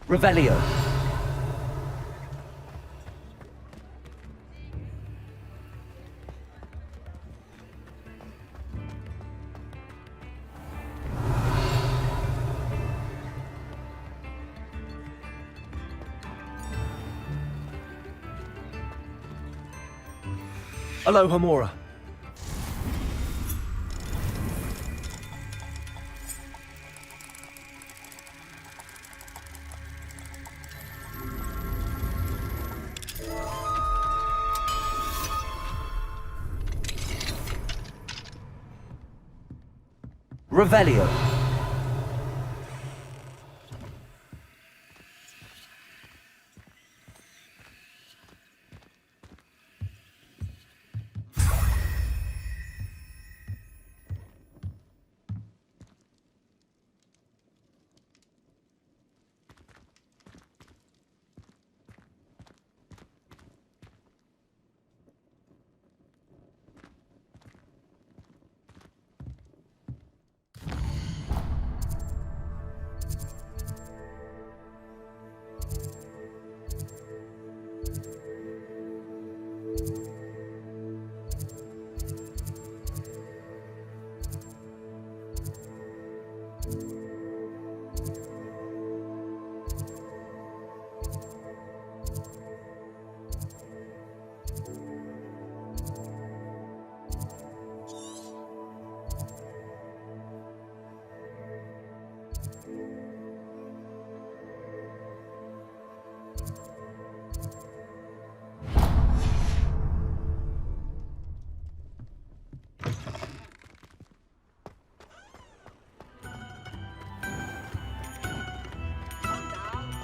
Revelio. Alohomora. Revelio.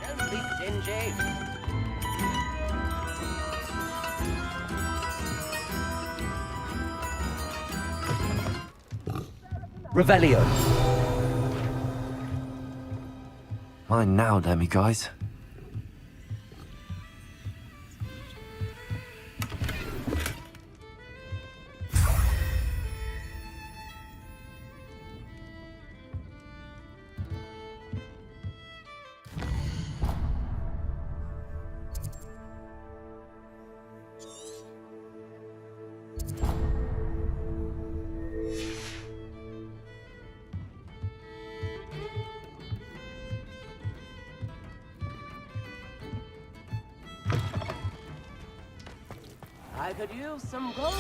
Don't be stingy. Revelio. Mine now, demiguise. I could use some gold.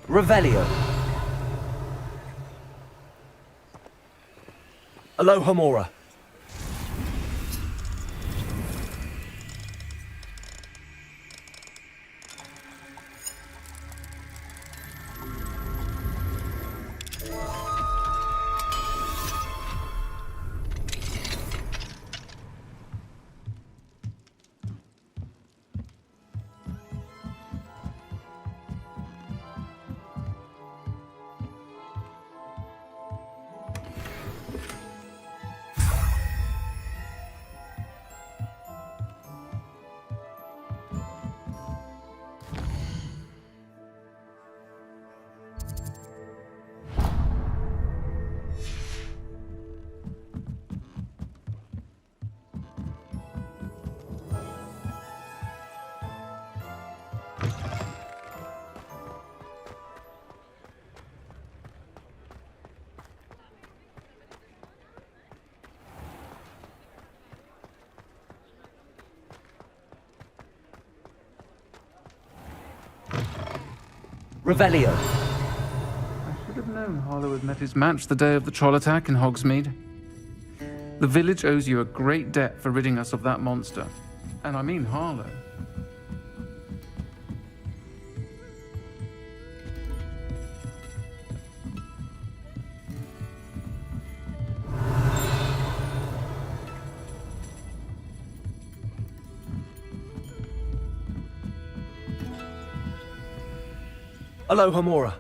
Revelio. Aloha Mora. Revelio. I should have known Harlow had met his match the day of the troll attack in Hogsmeade. The village owes you a great debt for ridding us of that monster. And I mean Harlow. Aloha Mora.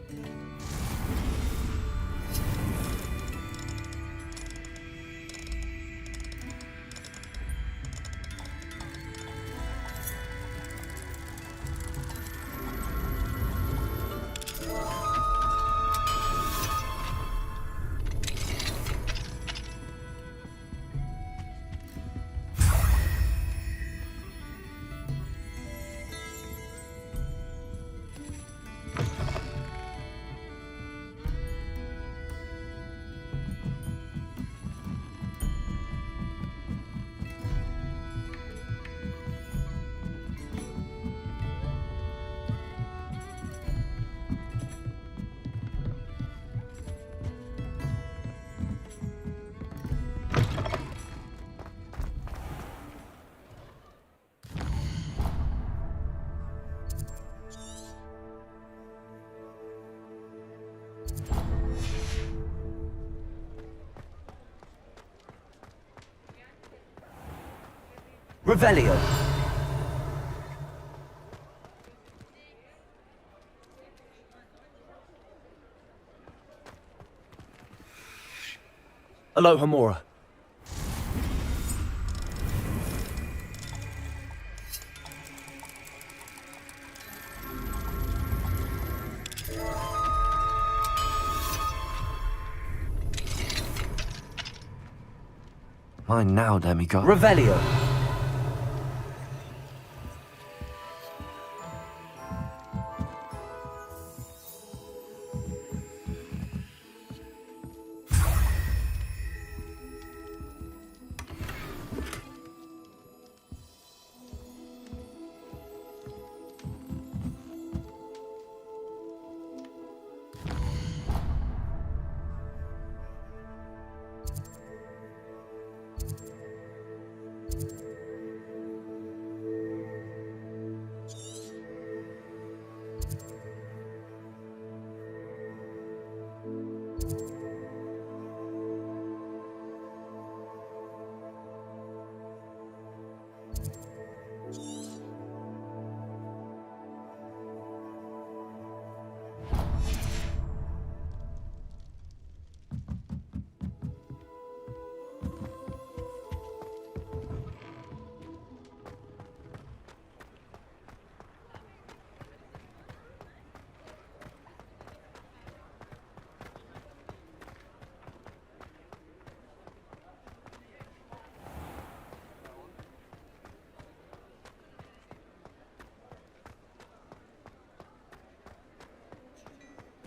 Revelio. Aloha Mora. Mine now, demigod. Revelio.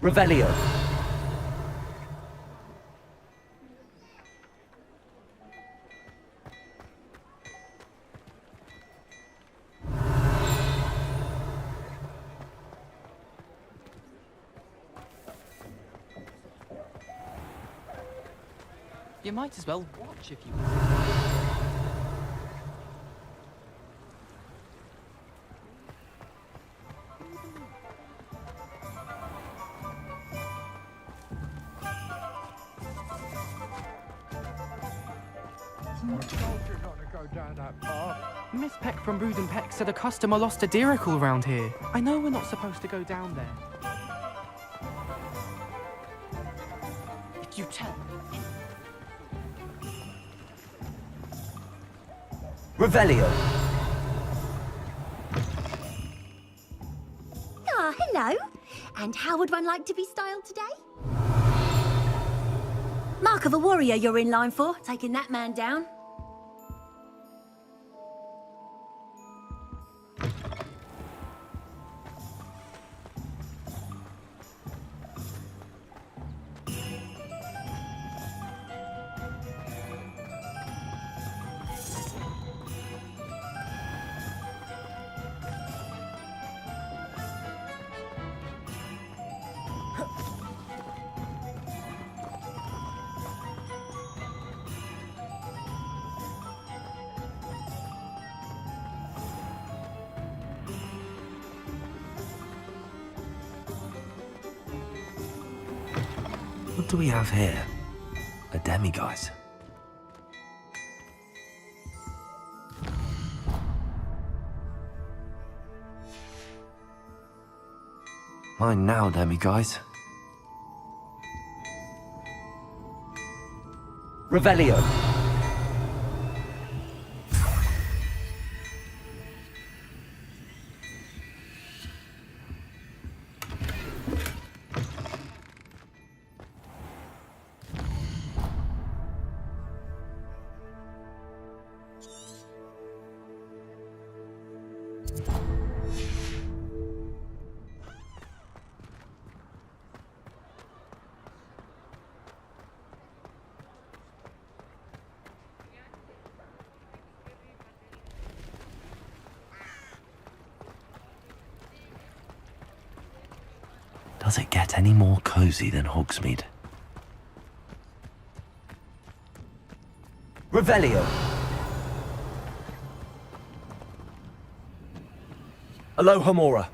Revelio. You might as well watch if you Miss Peck from Brood and Peck said a customer lost a diricle round here. I know we're not supposed to go down there. If you tell Revelio. Ah, hello. And how would one like to be styled today? Mark of a warrior you're in line for, taking that man down. What do we have here? A demiguise. Mine now, demiguise. Revelio. Does it get any more cozy than Hogsmeade? Revelio. Alohomora.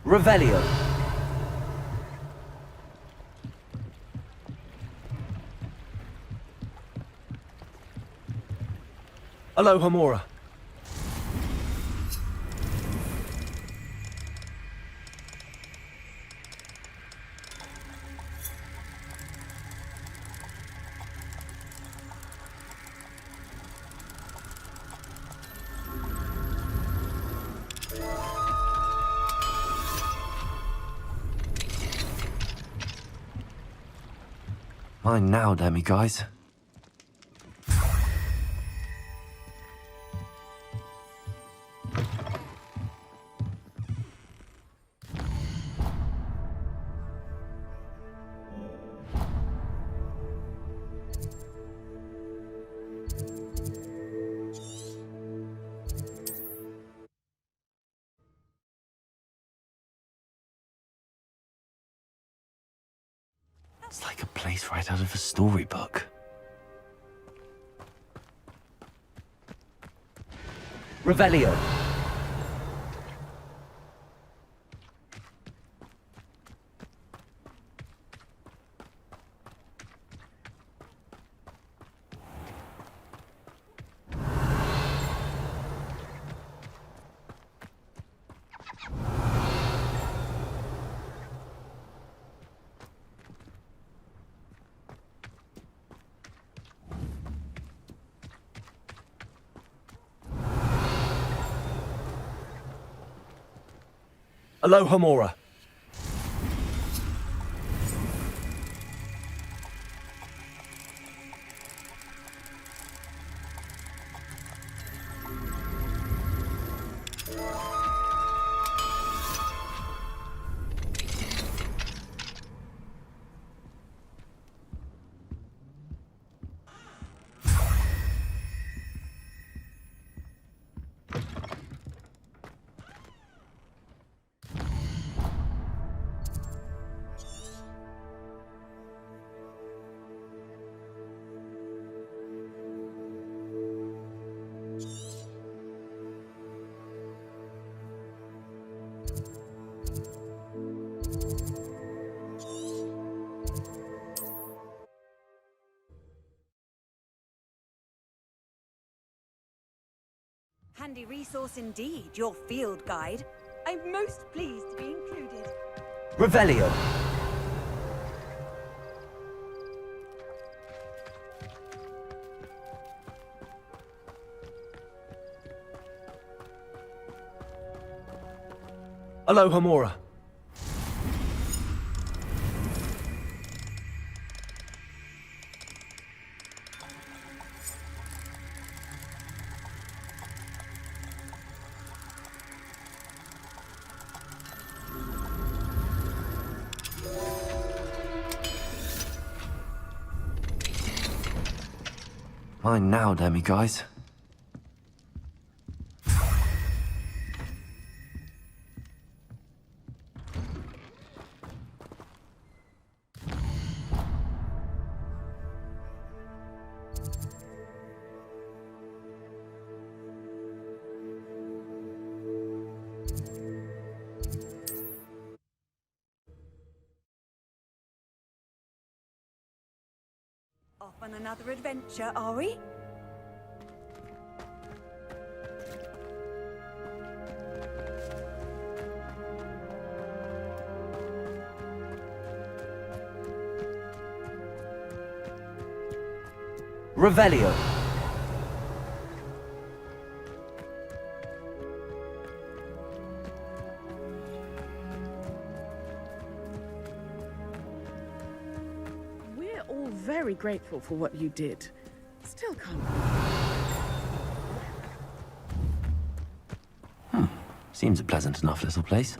Revelio. Alohomora. Mine now, demiguise. It's like a place right out of a storybook. Revelio. Alohomora. Handy resource indeed, your field guide. I'm most pleased to be included. Revelio. Alohomora. Mine now, demiguise. Off on another adventure, are we? Revelio. We're all very grateful for what you did. Still can't. Seems a pleasant enough little place.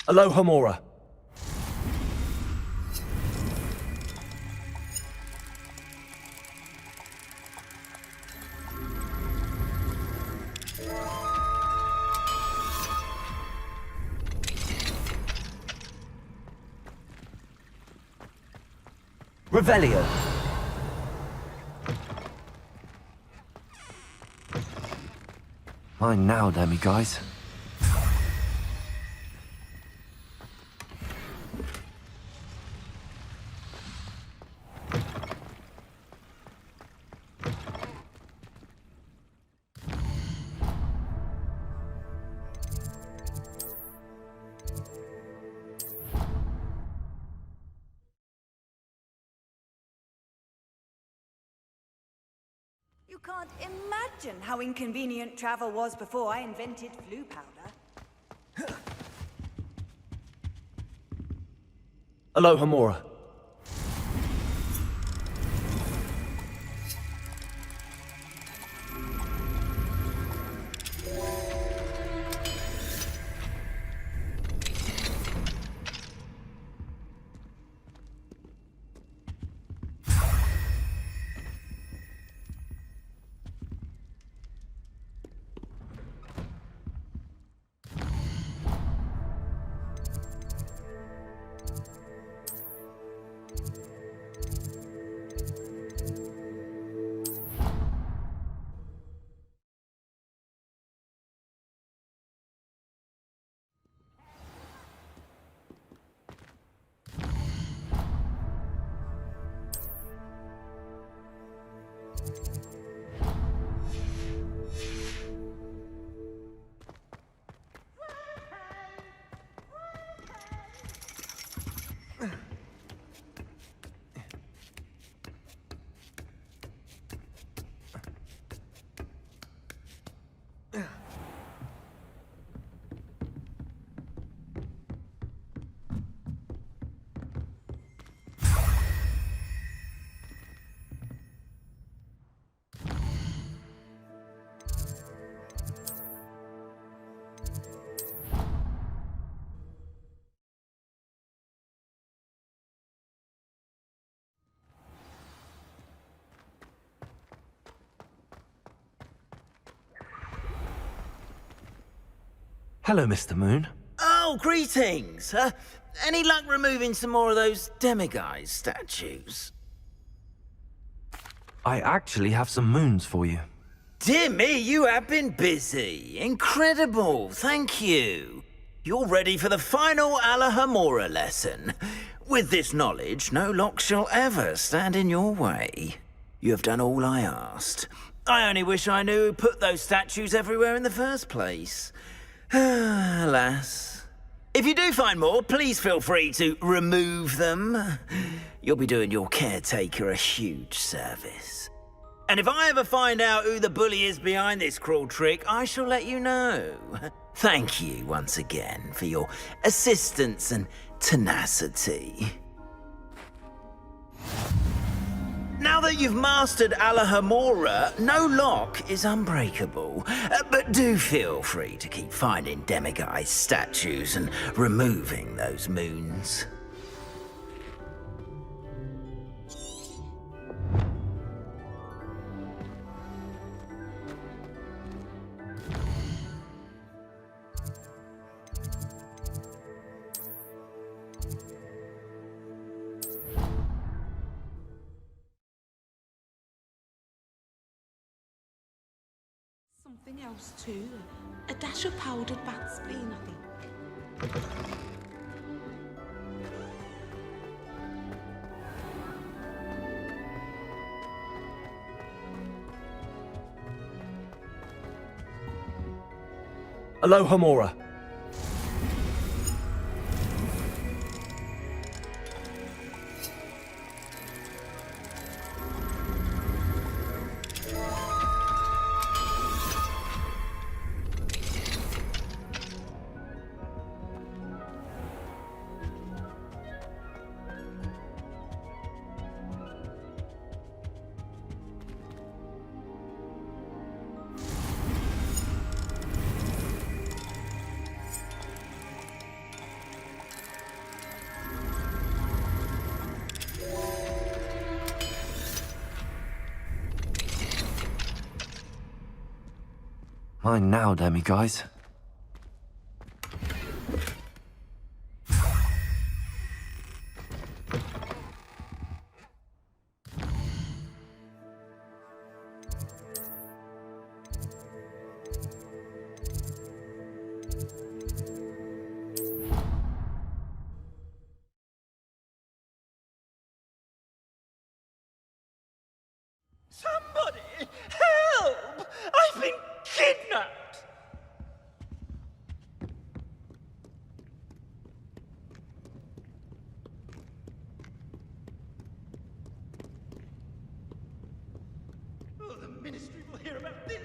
Aloha Mora. Revelio. Mine now, Demi guys. You can't imagine how inconvenient travel was before I invented flu powder. Aloha Mora. Hello, Mr. Moon. Oh, greetings! Any luck removing some more of those demiguise statues? I actually have some moons for you. Dear me, you have been busy. Incredible, thank you. You're ready for the final Alahamora lesson. With this knowledge, no lock shall ever stand in your way. You have done all I asked. I only wish I knew who put those statues everywhere in the first place. Alas. If you do find more, please feel free to remove them. You'll be doing your caretaker a huge service. And if I ever find out who the bully is behind this cruel trick, I shall let you know. Thank you once again for your assistance and tenacity. Now that you've mastered Alahamora, no lock is unbreakable. But do feel free to keep finding demiguise statues and removing those moons. Something else too. A dash of powdered bat spleen, I think. Aloha Mora. Mine now, demiguise. Somebody! Help! I've been kidnapped! Oh, the Ministry will hear about this!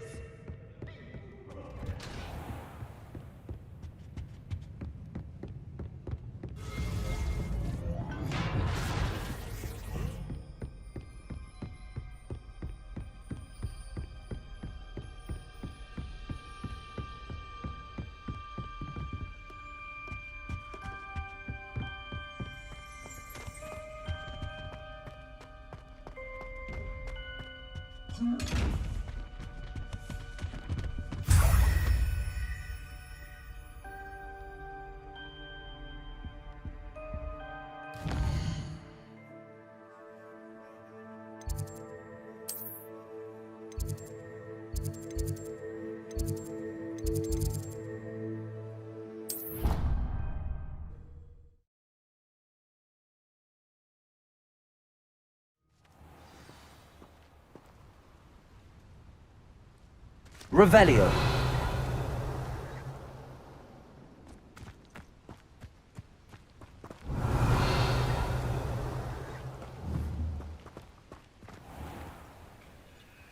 Revelio.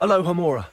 Alohomora.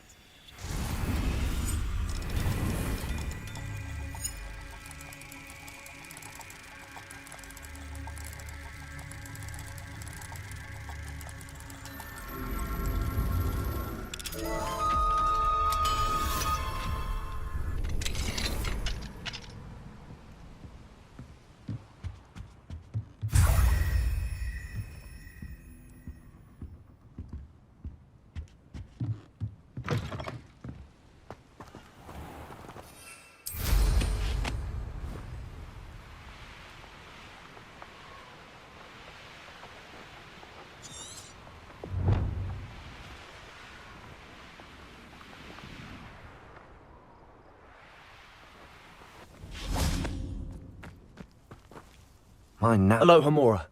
Mine now. Alohomora.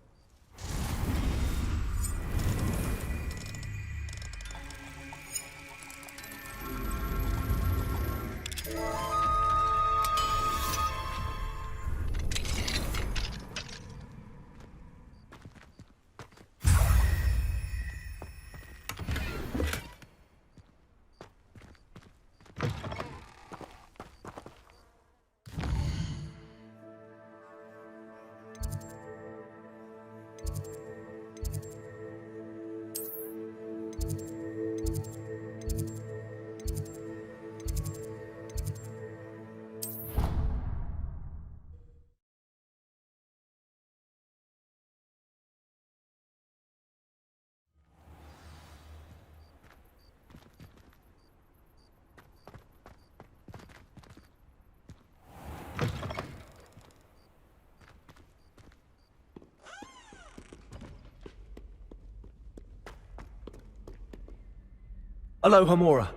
Alohomora.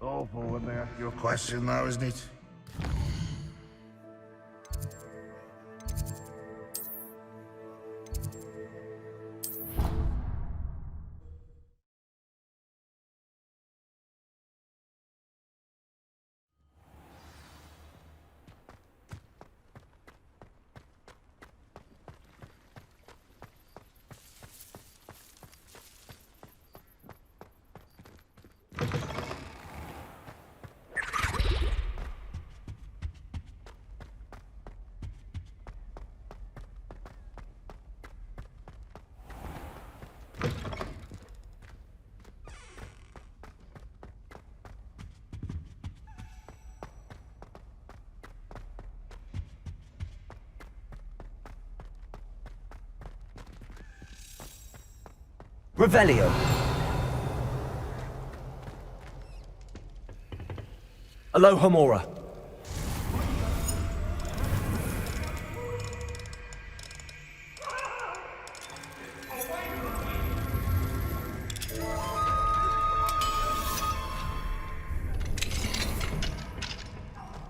Awful when they ask you a question now, isn't it? Revelio. Alohomora.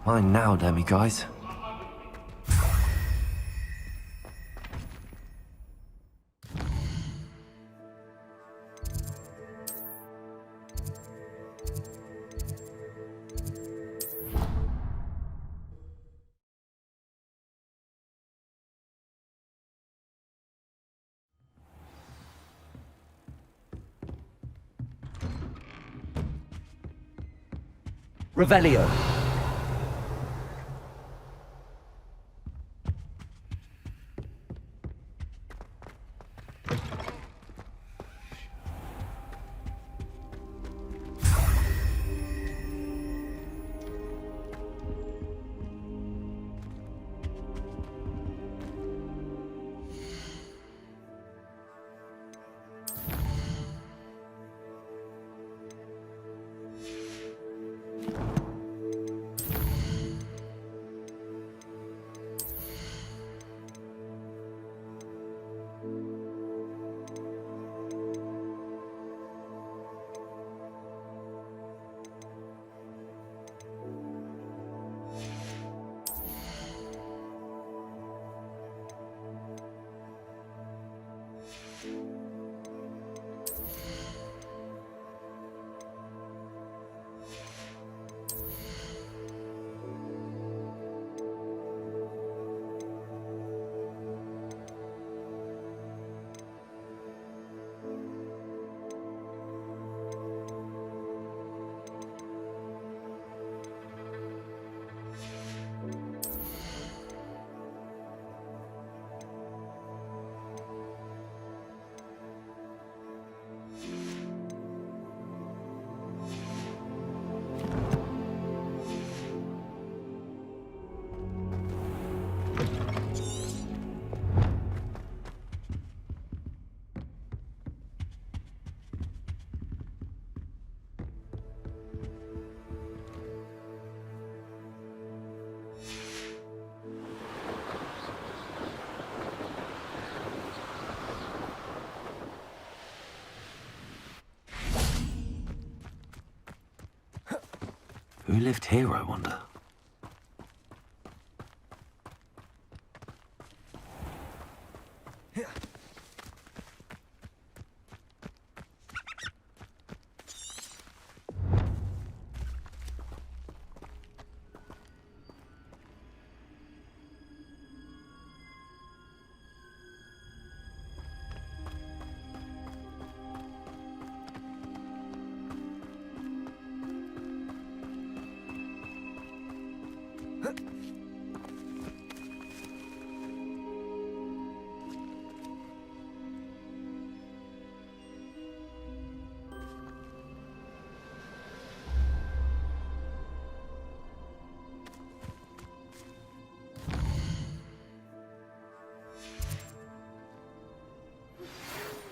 Mine now, demi-guys. Revelio. Who lived here, I wonder?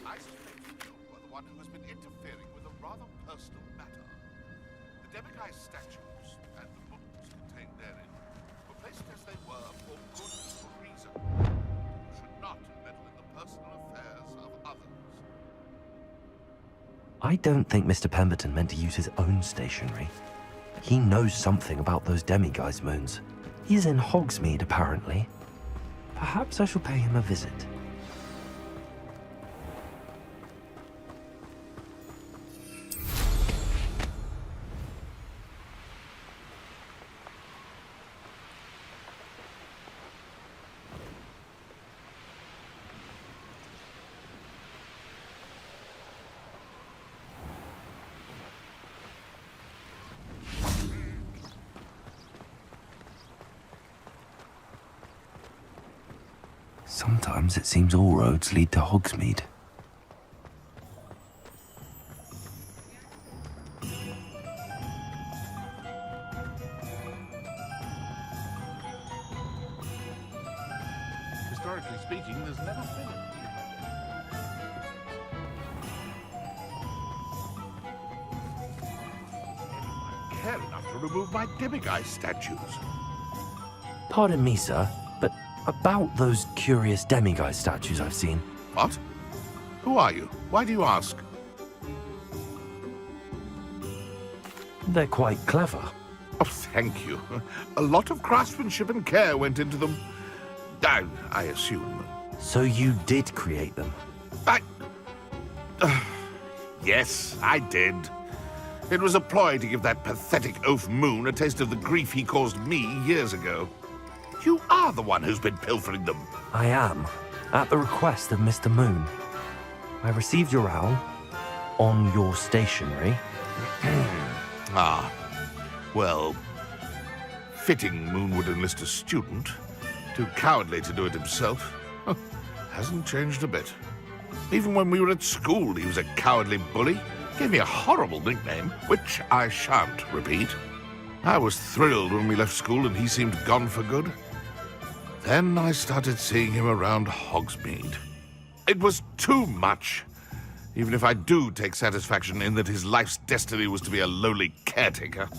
I suspect you are the one who has been interfering with a rather personal matter. The demiguise statues and the books contained therein were placed as they were for good reason. You should not meddle in the personal affairs of others. I don't think Mr. Pemberton meant to use his own stationery. He knows something about those demiguise moons. He's in Hogsmeade, apparently. Perhaps I shall pay him a visit. Sometimes it seems all roads lead to Hogsmeade. Historically speaking, there's never been care enough to remove my demiguise statues. Pardon me, sir, but about those curious demiguise statues I've seen. What? Who are you? Why do you ask? They're quite clever. Oh, thank you. A lot of craftsmanship and care went into them. I assume. So you did create them? Yes, I did. It was a ploy to give that pathetic oaf Moon a taste of the grief he caused me years ago. You are the one who's been pilfering them. I am, at the request of Mr. Moon. I received your owl on your stationery. Ah, well, fitting Moon would enlist a student. Too cowardly to do it himself. Hasn't changed a bit. Even when we were at school, he was a cowardly bully. Gave me a horrible nickname, which I shan't repeat. I was thrilled when we left school and he seemed gone for good. Then I started seeing him around Hogsmeade. It was too much. Even if I do take satisfaction in that his life's destiny was to be a lowly caretaker.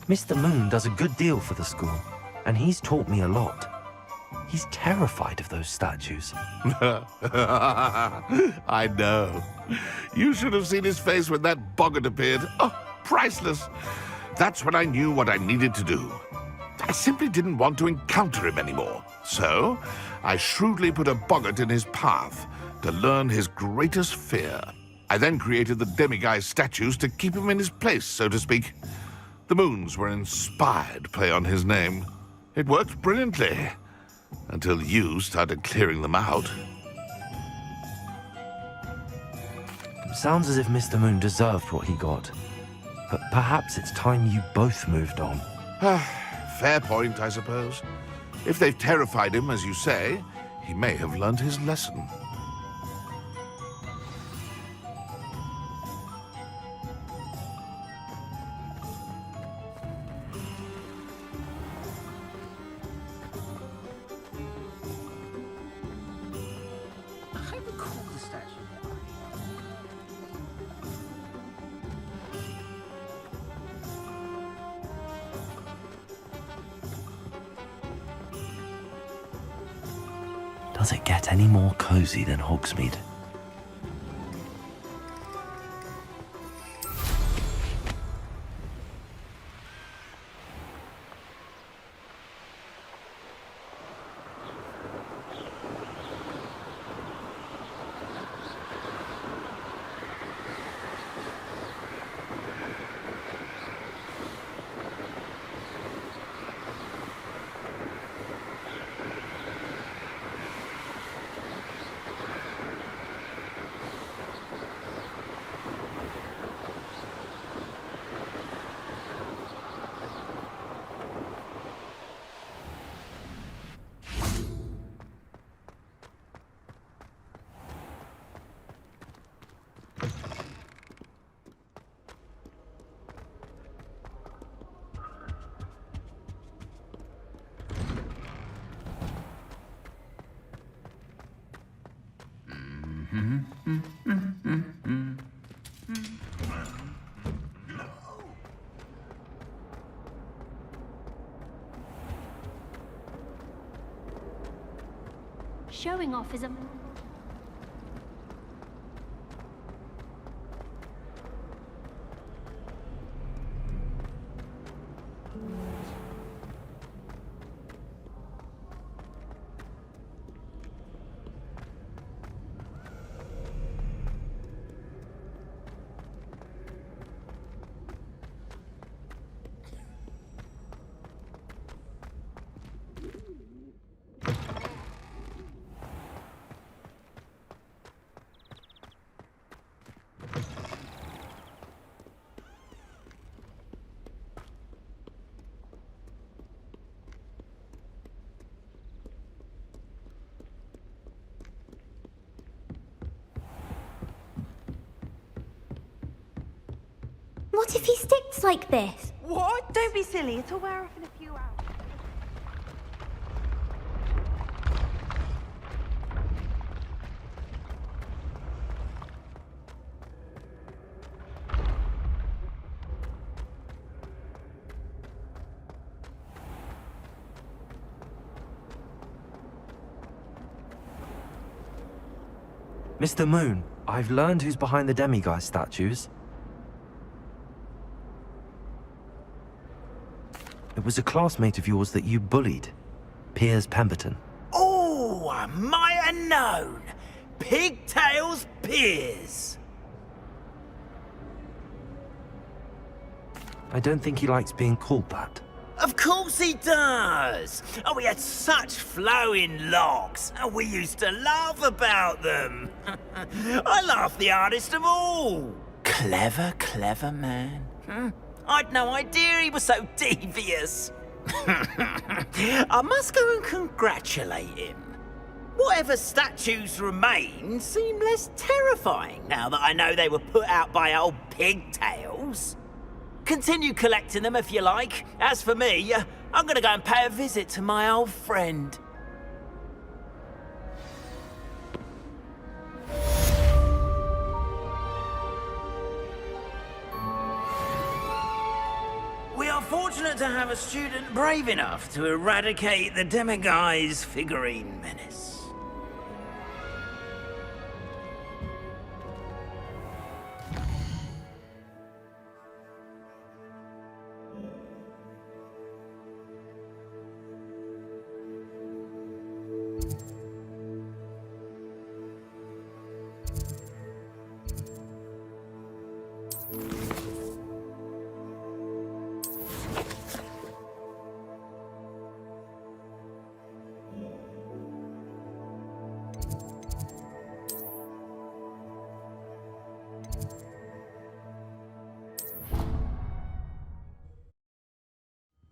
Mr. Moon does a good deal for the school, and he's taught me a lot. He's terrified of those statues. I know. You should have seen his face when that boggart appeared. Oh, priceless. That's when I knew what I needed to do. I simply didn't want to encounter him anymore. So, I shrewdly put a boggart in his path to learn his greatest fear. I then created the demiguise statues to keep him in his place, so to speak. The moons were an inspired play on his name. It worked brilliantly. Until you started clearing them out. Sounds as if Mr. Moon deserved what he got. But perhaps it's time you both moved on. Fair point, I suppose. If they've terrified him, as you say, he may have learned his lesson. Does it get any more cozy than Hogsmeade? Showing off is a... What if he sticks like this? What? Don't be silly. It'll wear off in a few hours. Mr. Moon, I've learned who's behind the demiguise statues. It was a classmate of yours that you bullied, Piers Pemberton. Oh, I might have known. Pigtails Piers. I don't think he likes being called that. Of course he does. Oh, we had such flowing locks, and we used to laugh about them. I laughed the hardest of all. Clever, clever man. I'd no idea he was so devious. I must go and congratulate him. Whatever statues remain seem less terrifying now that I know they were put out by old pigtails. Continue collecting them if you like. As for me, I'm gonna go and pay a visit to my old friend. We are fortunate to have a student brave enough to eradicate the demiguise figurine menace.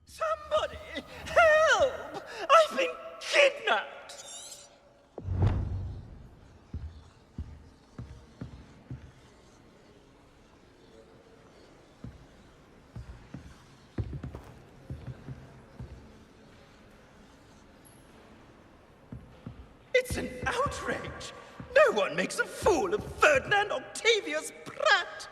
Somebody, help! I've been kidnapped! It's an outrage! No one makes a fool of Ferdinand Octavius Pratt!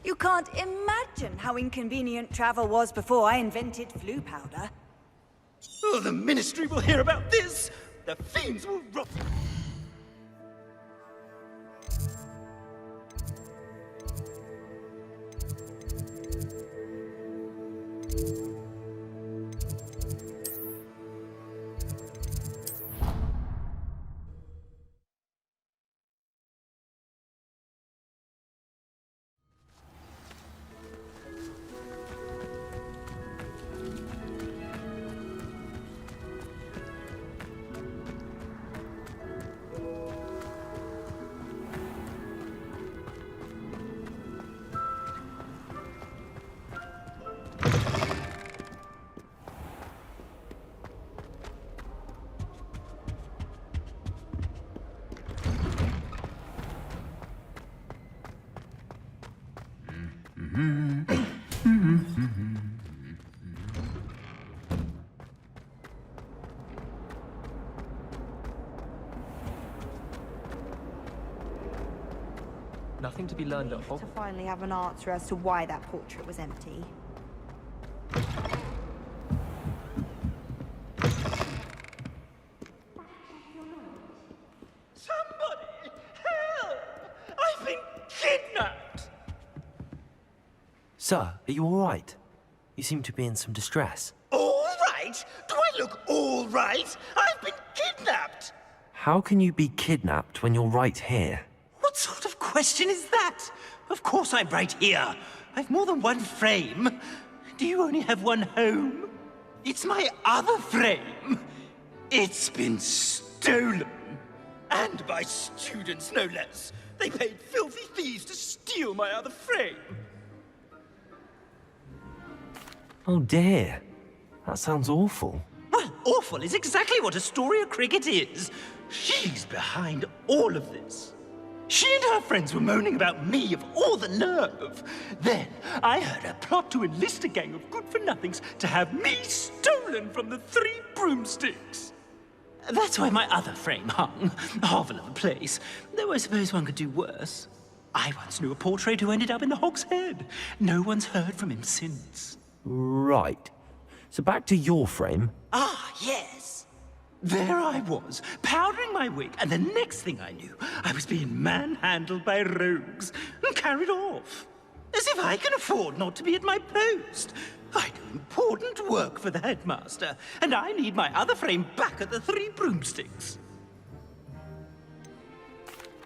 You can't imagine how inconvenient travel was before I invented flu powder. Oh, the Ministry will hear about this! The fiends will rot. Nothing to be learned at To finally have an answer as to why that portrait was empty. Somebody, help! I've been kidnapped! Sir, are you all right? You seem to be in some distress. All right? Do I look all right? I've been kidnapped! How can you be kidnapped when you're right here? What sort of question is that? Of course I'm right here. I've more than one frame. Do you only have one home? It's my other frame. It's been stolen. And by students, no less. They paid filthy thieves to steal my other frame. Oh dear. That sounds awful. Well, awful is exactly what Astoria Cricket is. She's behind all of this. She and her friends were moaning about me of all the nerve. Then I heard her plot to enlist a gang of good-for-nothings to have me stolen from the Three Broomsticks. That's why my other frame hung, half of a place, though I suppose one could do worse. I once knew a portrait who ended up in the Hog's Head. No one's heard from him since. Right. So back to your frame. Ah, yes. There I was, powdering my wig, and the next thing I knew, I was being manhandled by rogues and carried off. As if I can afford not to be at my post. I do important work for the headmaster, and I need my other frame back at the Three Broomsticks.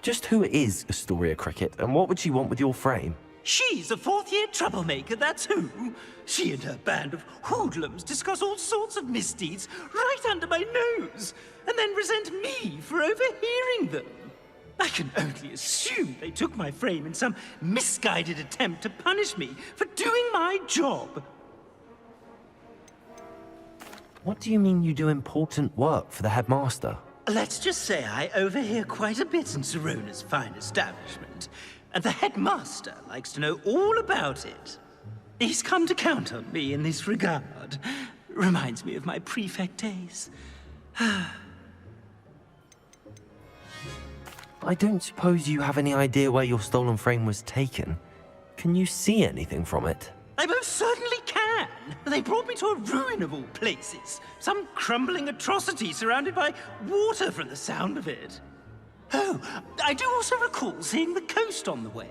Just who is Astoria Cricket, and what would she want with your frame? She's a fourth-year troublemaker, that's who. She and her band of hoodlums discuss all sorts of misdeeds right under my nose, and then resent me for overhearing them. I can only assume they took my frame in some misguided attempt to punish me for doing my job. What do you mean you do important work for the headmaster? Let's just say I overhear quite a bit in Sirona's fine establishment, and the headmaster likes to know all about it. He's come to count on me in this regard. Reminds me of my prefect days. I don't suppose you have any idea where your stolen frame was taken. Can you see anything from it? I most certainly can. They brought me to a ruin of all places. Some crumbling atrocity surrounded by water from the sound of it. Oh, I do also recall seeing the coast on the way.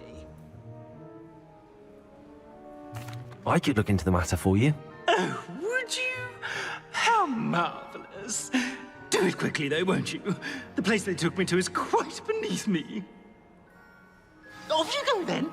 I could look into the matter for you. Oh, would you? How marvelous. Do it quickly, though, won't you? The place they took me to is quite beneath me. Off you go, then.